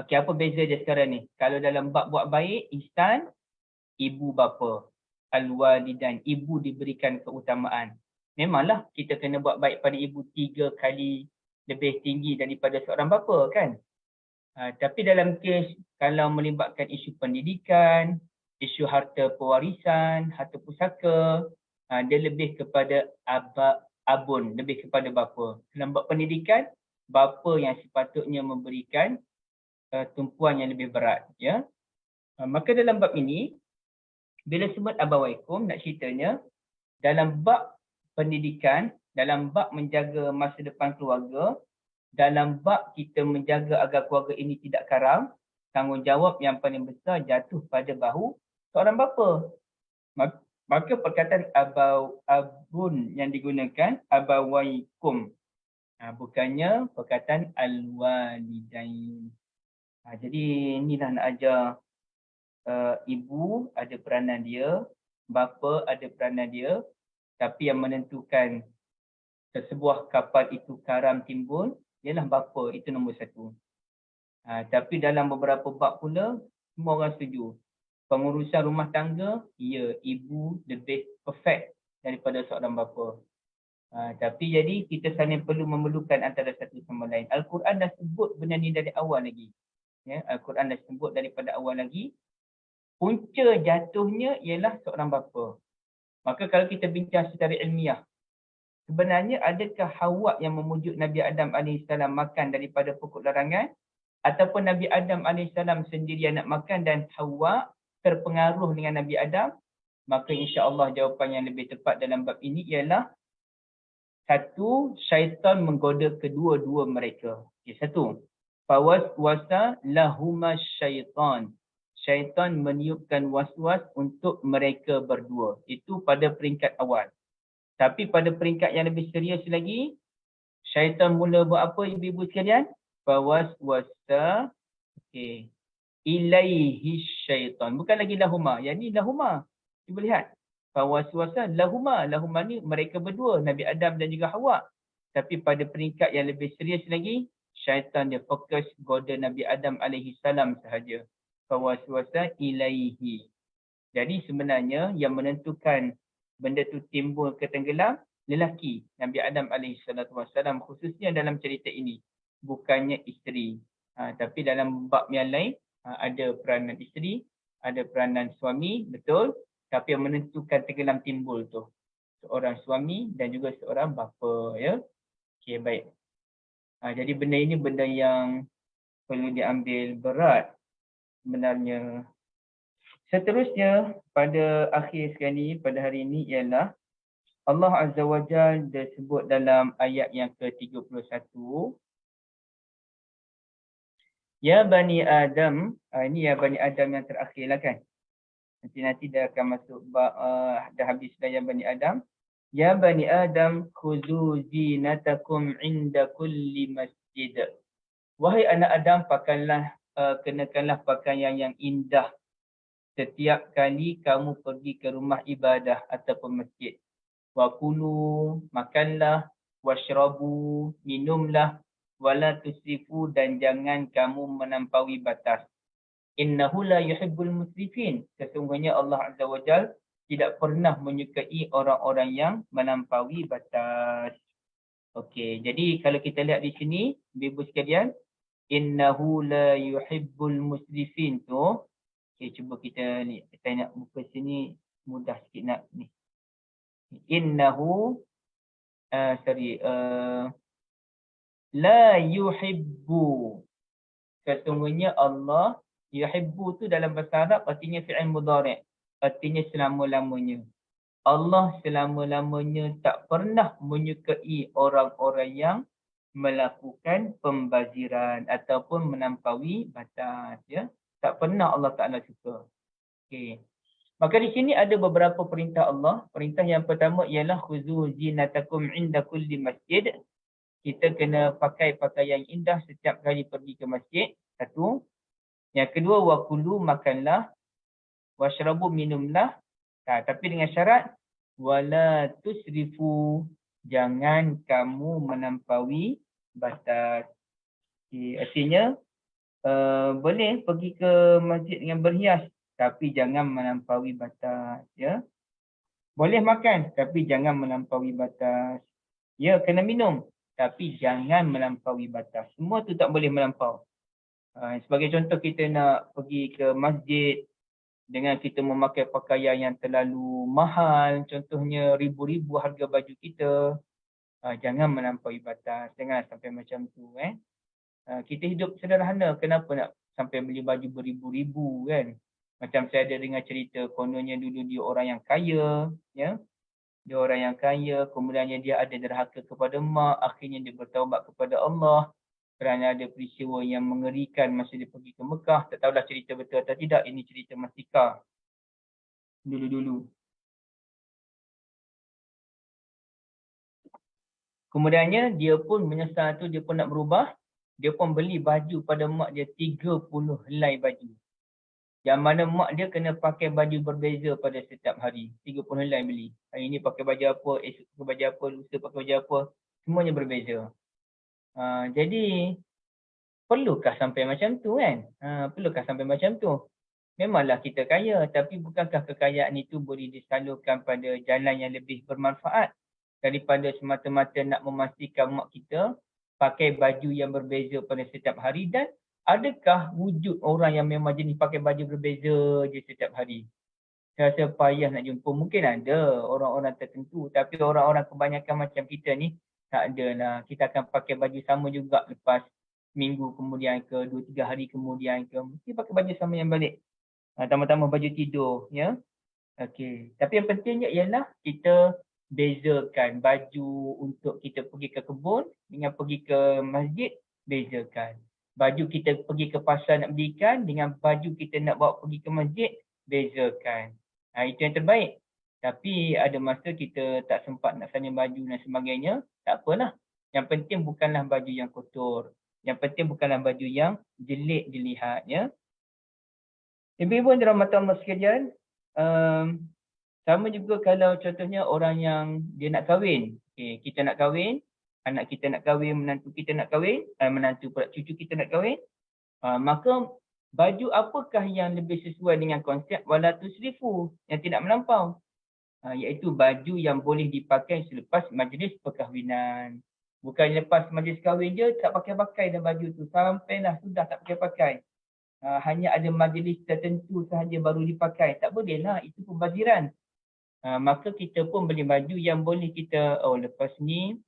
Okey, apa beza dia sekarang ni? Kalau dalam bab buat baik, ihsan, ibu bapa. Al-walidain, ibu diberikan keutamaan. Memanglah kita kena buat baik pada ibu 3 kali lebih tinggi daripada seorang bapa kan? Tapi dalam kes kalau melibatkan isu pendidikan, isu harta pewarisan, harta pusaka, dia lebih kepada abun, lebih kepada bapa. Dalam bab pendidikan, bapa yang sepatutnya memberikan tumpuan yang lebih berat, ya. Maka dalam bab ini bila sebut abawaikum, nak ceritanya dalam bab pendidikan, dalam bab menjaga masa depan keluarga, dalam bab kita menjaga agar keluarga ini tidak karam, tanggungjawab yang paling besar jatuh pada bahu seorang bapa. Maka perkataan abun yang digunakan abawaikum, bukannya perkataan al-walidain. Jadi inilah nak ajar ibu ada peranan dia, bapa ada peranan dia, tapi yang menentukan sebuah kapal itu karam timbul ialah bapa, itu nombor 1. Tapi dalam beberapa bab pula, semua orang setuju. Pengurusan rumah tangga, ya, ibu lebih perfect daripada seorang bapa. Tapi jadi kita saling perlu memerlukan antara satu sama lain. Al-Quran dah sebut benda ni dari awal lagi. Ya, Al-Quran dah sebut daripada awal lagi. Punca jatuhnya ialah seorang bapa. Maka kalau kita bincang secara ilmiah, sebenarnya adakah Hawa yang memujuk Nabi Adam AS makan daripada pokok larangan? Ataupun Nabi Adam AS sendiri yang nak makan dan Hawa terpengaruh dengan Nabi Adam? Maka insya-Allah jawapan yang lebih tepat dalam bab ini ialah satu, syaitan menggoda kedua-dua mereka. Satu, fawaswasa lahuma syaitan. Syaitan meniupkan was-was untuk mereka berdua. Itu pada peringkat awal. Tapi pada peringkat yang lebih serius lagi, syaitan mula buat apa ibu-ibu sekalian? Fawaswasa ilaihi syaitan. Bukan lagi lahuma. Yang ni lahuma. Cuba lihat. Fawaswasa lahuma. Lahuma ni mereka berdua. Nabi Adam dan juga Hawa. Tapi pada peringkat yang lebih serius lagi, syaitan dia fokus goda Nabi Adam AS sahaja. Fawaswasa ilaihi. Jadi sebenarnya yang menentukan benda tu timbul ke tenggelam, lelaki Nabi Adam AS khususnya dalam cerita ini. Bukannya isteri. Tapi dalam bab yang lain, ada peranan isteri, ada peranan suami, betul. Tapi yang menentukan tenggelam timbul tu seorang suami dan juga seorang bapa, ya. Okey, baik. Jadi benda ini benda yang perlu diambil berat sebenarnya. Seterusnya pada akhir sekali pada hari ini ialah Allah Azza wa Jalla disebut dalam ayat yang ke-31. Ya Bani Adam, ini ya Bani Adam yang terakhir lah kan. Nanti dia akan masuk dah habis dah ya Bani Adam. Ya Bani Adam, khuzu zinatakum inda kulli masjid. Wahai anak Adam, kenakanlah pakaian yang indah setiap kali kamu pergi ke rumah ibadah ataupun masjid. Wa kulu, makanlah, washrabu, minumlah, wala tusrifu, dan jangan kamu melampaui batas. Innahu la yuhibbul musrifin. Sesungguhnya Allah Azza wa Jalla tidak pernah menyukai orang-orang yang melampaui batas. Okey, jadi kalau kita lihat di sini, ibu sekalian, innahu la yuhibbul musrifin tu. Okey, cuba kita ni, saya nak buka sini mudah sikit nak ni. Innahu la yuhibbu. Sesungguhnya Allah, yuhibbu tu dalam bahasa Arab artinya fi'il mudhari', artinya selama-lamanya. Allah selama-lamanya tak pernah menyukai orang-orang yang melakukan pembaziran ataupun melampaui batas, ya. Tak pernah Allah Ta'ala suka. Okey. Maka di sini ada beberapa perintah Allah. Perintah yang pertama ialah khuzu zinatakum inda kulli masjid. Kita kena pakai pakaian indah setiap kali pergi ke masjid. Satu. Yang kedua, wakulu, makanlah. Washrabu, minumlah. Tapi dengan syarat, wala tusrifu, jangan kamu melampaui batas. Artinya, boleh pergi ke masjid dengan berhias, tapi jangan melampaui batas. Ya. Boleh makan, tapi jangan melampaui batas. Ya, kena minum, tapi jangan melampaui batas. Semua tu tak boleh melampau. Sebagai contoh, kita nak pergi ke masjid dengan kita memakai pakaian yang terlalu mahal, contohnya ribu-ribu harga baju kita, jangan melampaui batas. Jangan sampai macam tu. Kita hidup sederhana, kenapa nak sampai beli baju beribu-ribu kan? Macam saya ada dengar cerita, kononnya dulu dia orang yang kaya, ya. Dia orang yang kaya, kemudiannya dia ada derhaka kepada mak, akhirnya dia bertaubat kepada Allah kerana ada peristiwa yang mengerikan masa dia pergi ke Mekah. Tak tahulah cerita betul atau tidak, ini cerita Mastika dulu-dulu. Kemudiannya dia pun menyesal tu, dia pun nak berubah. Dia pun beli baju pada mak dia 30 helai baju. Yang mana mak dia kena pakai baju berbeza pada setiap hari. 30 helai beli. Hari ni pakai baju apa, esok pakai baju apa, lusa pakai baju apa. Semuanya berbeza. Jadi Perlukah sampai macam tu kan? Perlukah sampai macam tu? Memanglah kita kaya, tapi bukankah kekayaan itu boleh disalurkan pada jalan yang lebih bermanfaat daripada semata-mata nak memastikan mak kita pakai baju yang berbeza pada setiap hari? Dan adakah wujud orang yang memang jenis pakai baju berbeza je setiap hari? Saya rasa payah nak jumpa. Mungkin ada orang-orang tertentu, tapi orang-orang kebanyakan macam kita ni tak adalah. Kita akan pakai baju sama juga lepas minggu kemudian ke, 2-3 hari kemudian ke. Mesti pakai baju sama yang balik. Tambah-tambah baju tidur, ya. Okey. Tapi yang pentingnya ialah kita bezakan baju untuk kita pergi ke kebun dengan pergi ke masjid, bezakan. Baju kita pergi ke pasar nak beli ikan dengan baju kita nak bawa pergi ke masjid, bezakan. Itu yang terbaik. Tapi ada masa kita tak sempat nak salin baju dan sebagainya, tak apalah. Yang penting bukanlah baju yang kotor. Yang penting bukanlah baju yang jelek dilihat, ya. Ibu-ibu dan rahmatan Allah sekalian, sama juga kalau contohnya orang yang dia nak kahwin. Okay, kita nak kahwin, anak kita nak kahwin, menantu kita nak kahwin, menantu pula cucu kita nak kahwin. Maka baju apakah yang lebih sesuai dengan konsep wala tusrifu, yang tidak melampau? Iaitu baju yang boleh dipakai selepas majlis perkahwinan. Bukan lepas majlis kahwin je tak pakai-pakai dah baju tu. Sampailah sudah tak pakai-pakai. Hanya ada majlis tertentu sahaja baru dipakai. Tak bolehlah, itu pembaziran. Maka kita pun beli baju yang boleh kita, lepas ni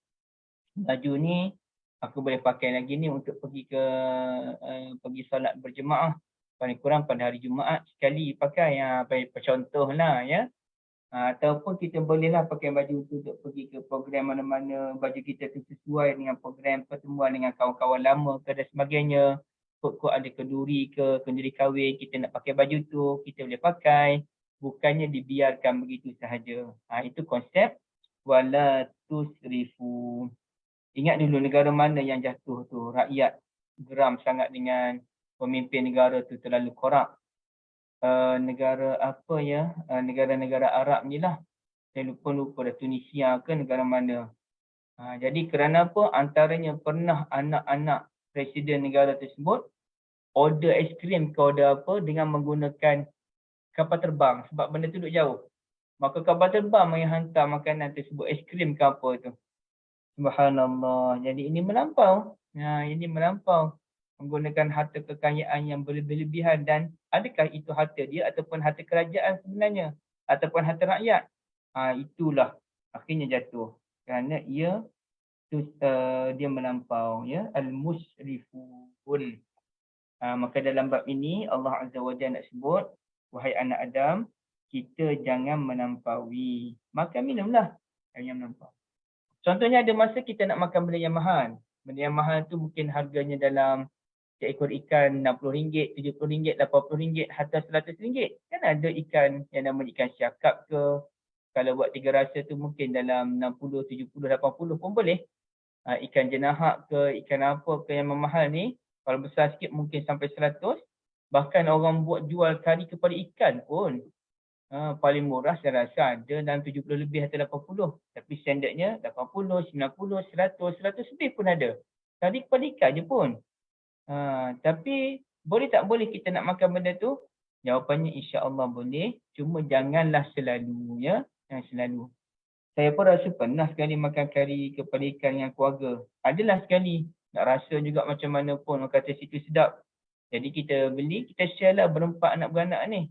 baju ni aku boleh pakai lagi ni untuk pergi ke pergi solat berjemaah. Paling kurang pada hari Jumaat sekali pakai. Contohlah, ya. Ataupun kita bolehlah pakai baju tu untuk pergi ke program mana-mana. Baju kita tu sesuai dengan program pertemuan dengan kawan-kawan lama ke dan sebagainya. Kok ada kenduri ke, kenduri kahwin, kita nak pakai baju tu, kita boleh pakai. Bukannya dibiarkan begitu sahaja. Itu konsep wala tusrifu. Ingat dulu negara mana yang jatuh tu, rakyat geram sangat dengan pemimpin negara tu terlalu korup. Negara apa ya, negara-negara Arab ni lah. Saya lupa dah, Tunisia ke negara mana. Jadi kerana apa? Antaranya pernah anak-anak presiden negara tersebut order aiskrim ke order apa dengan menggunakan kapal terbang sebab benda tu duduk jauh. Maka kapal terbang yang hantar makanan tersebut, aiskrim ke apa tu. Subhanallah. Jadi ini melampau. Ini melampau. Menggunakan harta kekayaan yang berlebihan, dan adakah itu harta dia ataupun harta kerajaan sebenarnya ataupun harta rakyat? Itulah akhirnya jatuh kerana dia melampau, ya, al-musrifun. Maka dalam bab ini Allah Azza wa Jalla nak sebut, wahai anak Adam, kita jangan melampaui. Makan minumlah, jangan melampau. Contohnya ada masa kita nak makan benda yang mahal. Benda yang mahal tu mungkin harganya dalam seekor ikan RM60, RM70, RM80, hatta RM100. Kan ada ikan yang nama ikan syakap ke. Kalau buat 3 rasa tu mungkin dalam RM60, RM70, RM80 pun boleh. Ikan jenahak ke, ikan apa ke yang memahal ni. Kalau besar sikit mungkin sampai RM100. Bahkan orang buat jual kari kepada ikan pun. Paling murah saya rasa ada dalam RM70 lebih atau RM80. Tapi standardnya RM80, RM90, RM100, RM100 lebih pun ada. Kari kepada ikan je pun. Tapi boleh tak boleh kita nak makan benda tu? Jawapannya insya-Allah boleh. Cuma janganlah selalu, ya. Jangan selalu. Saya pun rasa pernah sekali makan kari kepada ikan dengan keluarga. Adalah sekali. Nak rasa juga macam mana pun. Orang kata situ sedap. Jadi kita beli, kita share lah berempat anak beranak ni.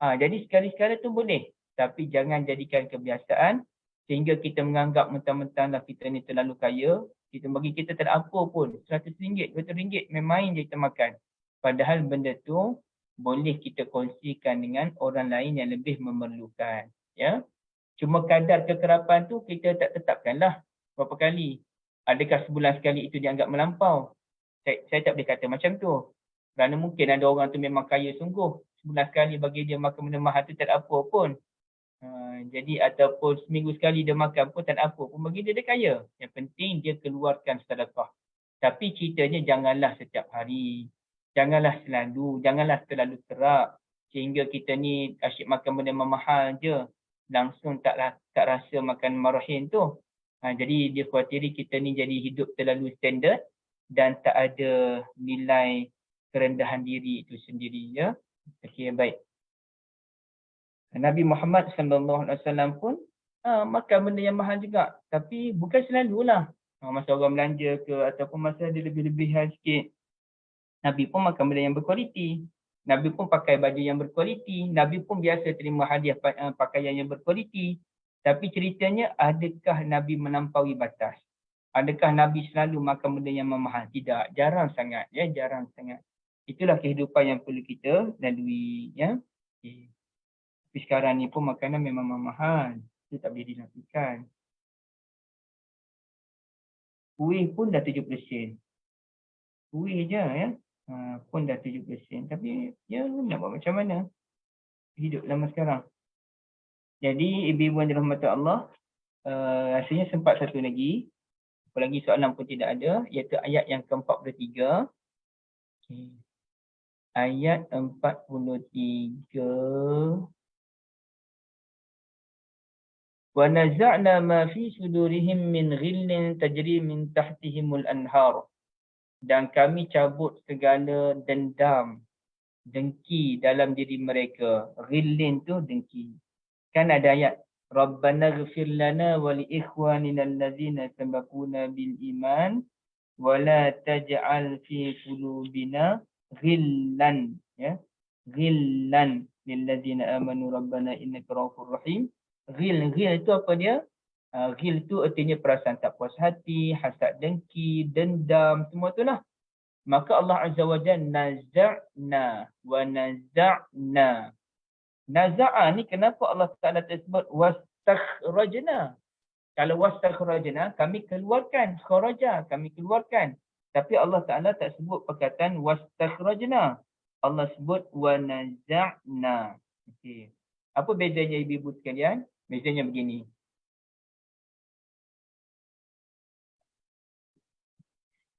Jadi sekali-sekala tu boleh. Tapi jangan jadikan kebiasaan sehingga kita menganggap mentang-mentang lah kita ni terlalu kaya. Kita bagi kita tak ada apa pun. RM100, RM200 main-main je kita makan. Padahal benda tu boleh kita kongsikan dengan orang lain yang lebih memerlukan. Ya. Cuma kadar kekerapan tu kita tak tetapkanlah berapa kali. Adakah sebulan sekali itu dianggap melampau? Saya tak boleh kata macam tu. Kerana mungkin ada orang tu memang kaya sungguh. Sebulan sekali bagi dia makan benda mahal tu tak ada apa pun. Jadi ataupun seminggu sekali dia makan pun tak ada apa pun bagi dia kaya. Yang penting dia keluarkan sedekah. Tapi ceritanya janganlah setiap hari. Janganlah selalu. Janganlah terlalu kerap. Sehingga kita ni asyik makan benda mahal je. Langsung tak rasa makan marahin tu. Jadi dia khawatiri kita ni jadi hidup terlalu standard. dan tak ada nilai kerendahan diri itu sendiri, ya. Okey, baik. Nabi Muhammad sallallahu alaihi wasallam pun makan benda yang mahal juga, tapi bukan selalulah. Masa orang belanja ke ataupun masa ada lebih-lebihan sikit, Nabi pun makan benda yang berkualiti. Nabi pun pakai baju yang berkualiti. Nabi pun biasa terima hadiah pakaian yang berkualiti. Tapi ceritanya, adakah Nabi melampaui batas? Adakah Nabi selalu makan benda yang mahal? Tidak, jarang sangat, ya, jarang sangat. Itulah kehidupan yang perlu kita lalui, ya. Okay. Tapi sekarang ni pun makanan memang mahal. Itu tak boleh dinafikan. Kuih pun dah 70 sen. Kuih je, ya. Pun dah 70 sen. Tapi ya, nak buat macam mana? Hidup lama sekarang. Jadi ibu-ibu yang dirahmati Allah, rasanya sempat satu lagi. Apa lagi soalan pun tidak ada, iaitu ayat yang ke-43. Okay. Ayat 43. Wa naza'na ma fi sudurihim min ghillin tajri min tahtihimul anhar. Dan kami cabut segala dendam, dengki dalam diri mereka. Ghillin tu dengki. Kan ada ayat, Rabbana ghfir lana wa li ikhwanina allazina sabaquna bil iman wa la taj'al fi qulubina ghillan, ya. Ghillan lil ladzina amanu rabbana innaka ra'ufur rahim. Ghil itu apa dia? Ghil itu artinya perasaan tak puas hati, hasad dengki, dendam, semua itulah. Maka Allah Azza wa Jalla naza'na wa naza'na. Naza'a ni kenapa Allah Ta'ala tersebut wastakhrajna? Kalau wastakhrajna, kami keluarkan. Kharaja, kami keluarkan. Tapi Allah Ta'ala tak sebut perkataan wastakhrajna. Allah sebut wa naza'na. Okay. Apa bezanya ibu-ibu sekalian? Bezanya begini.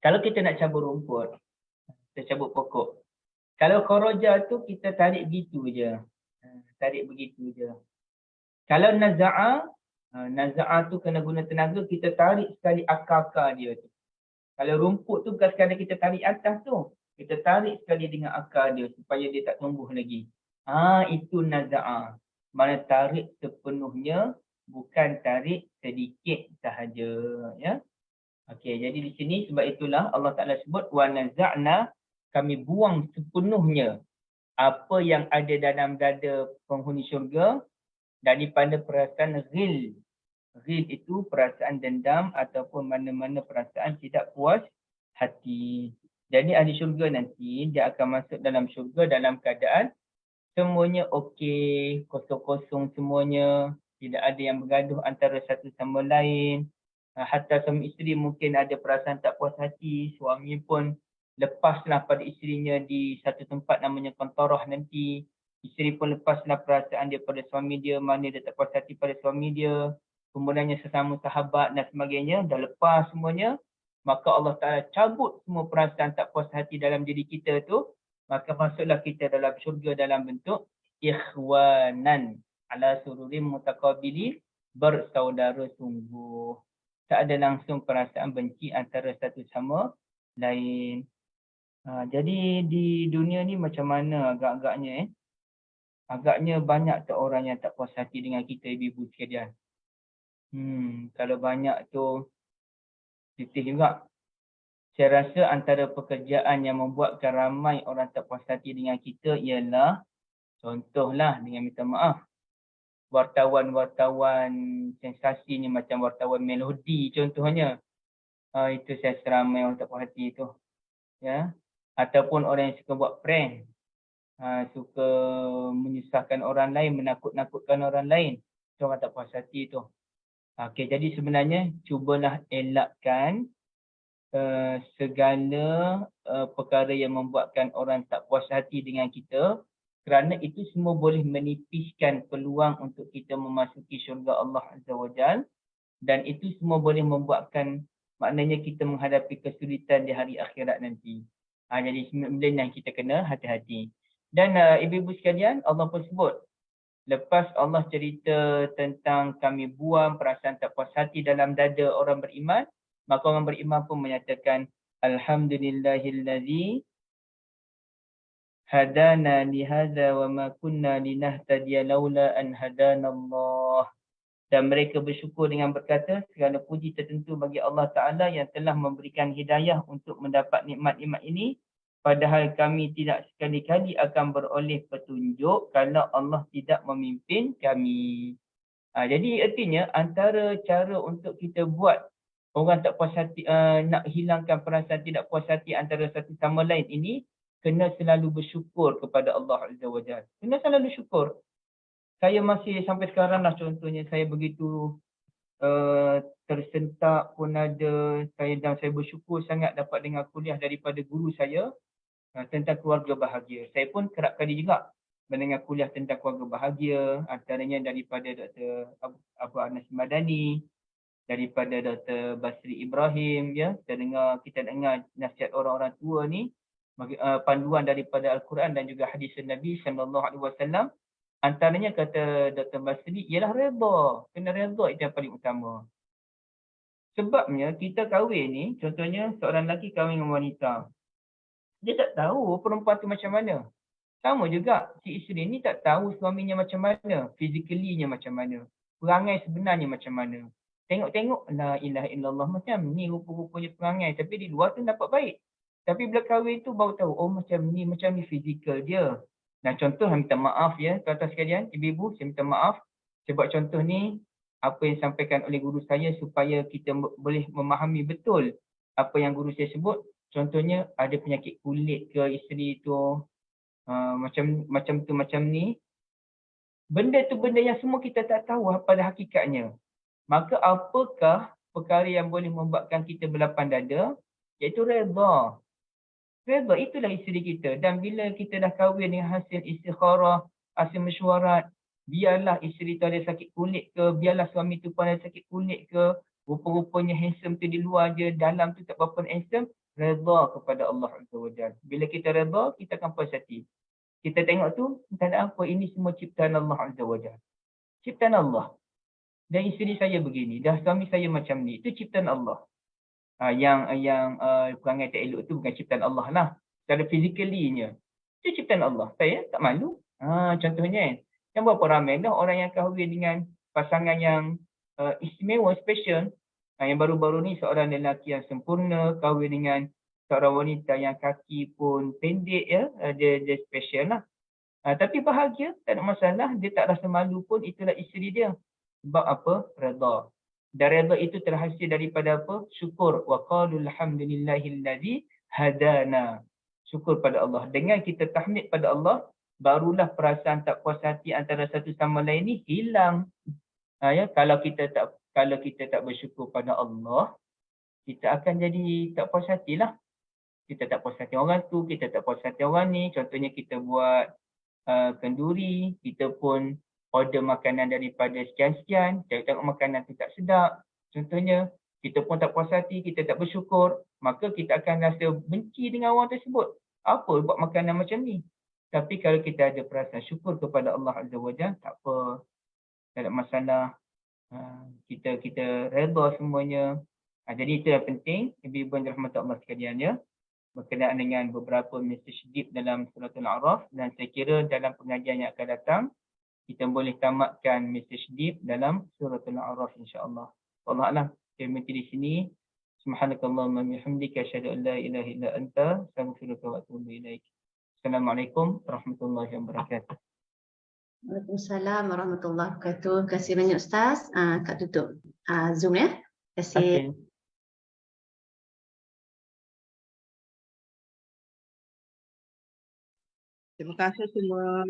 Kalau kita nak cabut rumput, kita cabut pokok. Kalau kharaja tu kita tarik begitu je. Tarik begitu je. Kalau naza'a, naza'a tu kena guna tenaga, kita tarik sekali akar-akar dia tu. Kalau rumput tu bukan sekadar kita tarik atas tu, kita tarik sekali dengan akar dia supaya dia tak tumbuh lagi. Itu naza'a. Mana tarik sepenuhnya, bukan tarik sedikit sahaja, ya. Okey, jadi di sini sebab itulah Allah Ta'ala sebut wa naza'na, kami buang sepenuhnya apa yang ada dalam dada penghuni syurga daripada perasaan ghil. Ghil itu perasaan dendam ataupun mana-mana perasaan tidak puas hati. Jadi ahli syurga nanti dia akan masuk dalam syurga dalam keadaan semuanya okey, kosong-kosong semuanya, tidak ada yang bergaduh antara satu sama lain. Hatta suami isteri mungkin ada perasaan tak puas hati, suami pun lepaslah pada isterinya di satu tempat namanya kontorah nanti. Isteri pun lepaslah perasaan dia pada suami dia, mana dia tak puas hati pada suami dia. Kemudiannya sesama sahabat dan sebagainya, dah lepas semuanya. Maka Allah Ta'ala cabut semua perasaan tak puas hati dalam diri kita tu. Maka masuklah kita dalam syurga dalam bentuk ikhwanan ala sururim mutaqabili, bersaudara sungguh. Tak ada langsung perasaan benci antara satu sama lain. Jadi di dunia ni macam mana agak-agaknya agaknya banyak tu orang yang tak puas hati dengan kita ibu-ibu sekalian. Kalau banyak tu sedih juga. Saya rasa antara pekerjaan yang membuatkan ramai orang tak puas hati dengan kita ialah, contohlah dengan minta maaf, wartawan-wartawan sensasi ni macam wartawan melodi contohnya. Itu saya seramai orang tak puas hati tu. Ya. Ataupun orang yang suka buat prank. Suka menyusahkan orang lain, menakut-nakutkan orang lain. Itu orang tak puas hati tu. Okey, jadi sebenarnya cubalah elakkan segala perkara yang membuatkan orang tak puas hati dengan kita, kerana itu semua boleh menipiskan peluang untuk kita memasuki syurga Allah Azza wa Jal, dan itu semua boleh membuatkan maknanya kita menghadapi kesulitan di hari akhirat nanti. Jadi sebenarnya kita kena hati-hati. Dan ibu-ibu sekalian, Allah pun sebut, lepas Allah cerita tentang kami buang perasaan tak puas hati dalam dada orang beriman, maka orang beriman pun menyatakan Alhamdulillahillazi hadana li hadza wa ma kunna linahtadiya laula an hadanallah. Dan mereka bersyukur dengan berkata, segala puji tertentu bagi Allah Ta'ala yang telah memberikan hidayah untuk mendapat nikmat-nikmat ini. Padahal kami tidak sekali-kali akan beroleh petunjuk kalau Allah tidak memimpin kami. Jadi artinya antara cara untuk kita buat orang tak puas hati, nak hilangkan perasaan tidak puas hati antara satu sama lain ini, kena selalu bersyukur kepada Allah Azza wa Jalla. Kena selalu syukur. Saya masih sampai sekarang lah contohnya saya begitu tersentak pun ada, saya bersyukur sangat dapat dengar kuliah daripada guru saya tentang keluarga bahagia. Saya pun kerap kali juga mendengar kuliah tentang keluarga bahagia, antaranya daripada Dr. Abu Anas Madani, daripada Dr. Basri Ibrahim, ya. Kita dengar nasihat orang-orang tua ni, panduan daripada Al-Quran dan juga hadis Nabi SAW. Antaranya kata Dr. Basri ialah redha. Kena redha itu yang paling utama. Sebabnya kita kahwin ni, contohnya seorang lelaki kahwin dengan wanita. Dia tak tahu perempuan tu macam mana. Sama juga si isteri ni tak tahu suaminya macam mana, physically-nya macam mana, perangai sebenarnya macam mana. Tengok-tengok, la ilaha illallah, macam ni rupa-rupanya perangai, tapi di luar tu nampak baik. Tapi bila kahwin tu baru tahu, oh macam ni fizikal dia. Nah contoh, saya minta maaf ya tuan-tuan sekalian, ibu-ibu, saya minta maaf. Saya buat contoh ni, apa yang disampaikan oleh guru saya supaya kita boleh memahami betul apa yang guru saya sebut. Contohnya ada penyakit kulit ke isteri tu, macam ni. Benda tu benda yang semua kita tak tahu pada hakikatnya. Maka apakah perkara yang boleh membuatkan kita berlapang dada? Iaitu redha. Redha itulah isteri kita. Dan bila kita dah kahwin dengan hasil istikharah, hasil mesyuarat, biarlah isteri tu ada sakit kulit ke, biarlah suami tu pun ada sakit kulit ke, rupa-rupanya handsome tu di luar je, dalam tu tak berapa handsome, redha kepada Allah Azza wa Jalla. Bila kita redha, kita akan puas hati. Kita tengok tu, tak ada apa, ini semua ciptaan Allah Azza wa Jalla. Ciptaan Allah. Dan isteri saya begini, dah suami saya macam ni, itu ciptaan Allah. Yang perangai tak elok tu bukan ciptaan Allah lah. Secara physically-nya. Itu ciptaan Allah. Saya tak malu. Contohnya, yang berapa ramai dah orang yang kahwin dengan pasangan yang istimewa, special. Yang baru-baru ni seorang lelaki yang sempurna, kahwin dengan seorang wanita yang kaki pun pendek, ya. Dia special lah. Tapi bahagia, tak ada masalah. Dia tak rasa malu pun, itulah isteri dia. Sebab apa? Redha. Dan redha itu terhasil daripada apa? Syukur. Wa qalu alhamdulillahillazi hadana. Syukur pada Allah. Dengan kita tahmid pada Allah, barulah perasaan tak puas hati antara satu sama lain ni hilang. Kalau kita tak bersyukur pada Allah, kita akan jadi tak puas hatilah. Kita tak puas hati orang tu, kita tak puas hati orang ni. Contohnya kita buat kenduri, kita pun order makanan daripada sekian-sekian, saya tengok makanan tu tak sedap. Contohnya, kita pun tak puas hati, kita tak bersyukur, maka kita akan rasa benci dengan orang tersebut. Apa buat makanan macam ni? Tapi kalau kita ada perasaan syukur kepada Allah Azza wa Jalla, tak apa, tak ada masalah. Kita redha semuanya. Jadi itu yang penting, ibu-ibu yang dirahmati Allah sekalian, ya. Berkenaan dengan beberapa message deep dalam surah Al-A'raf, dan saya kira dalam pengajian yang akan datang, kita boleh tamatkan message deep dalam surah Al-A'raf insya-Allah. Allah Alam, saya berhenti di sini. Subhanakallahumma bihamdika asyhadu an la ilaha illa anta astaghfiruka wa atubu ilaik. Assalamualaikum warahmatullahi wabarakatuh. Waalaikumsalam warahmatullahi wabarakatuh. Terima kasih banyak Ustaz. Kak tutup Zoom ya. Terima kasih. Okay. Terima kasih semua.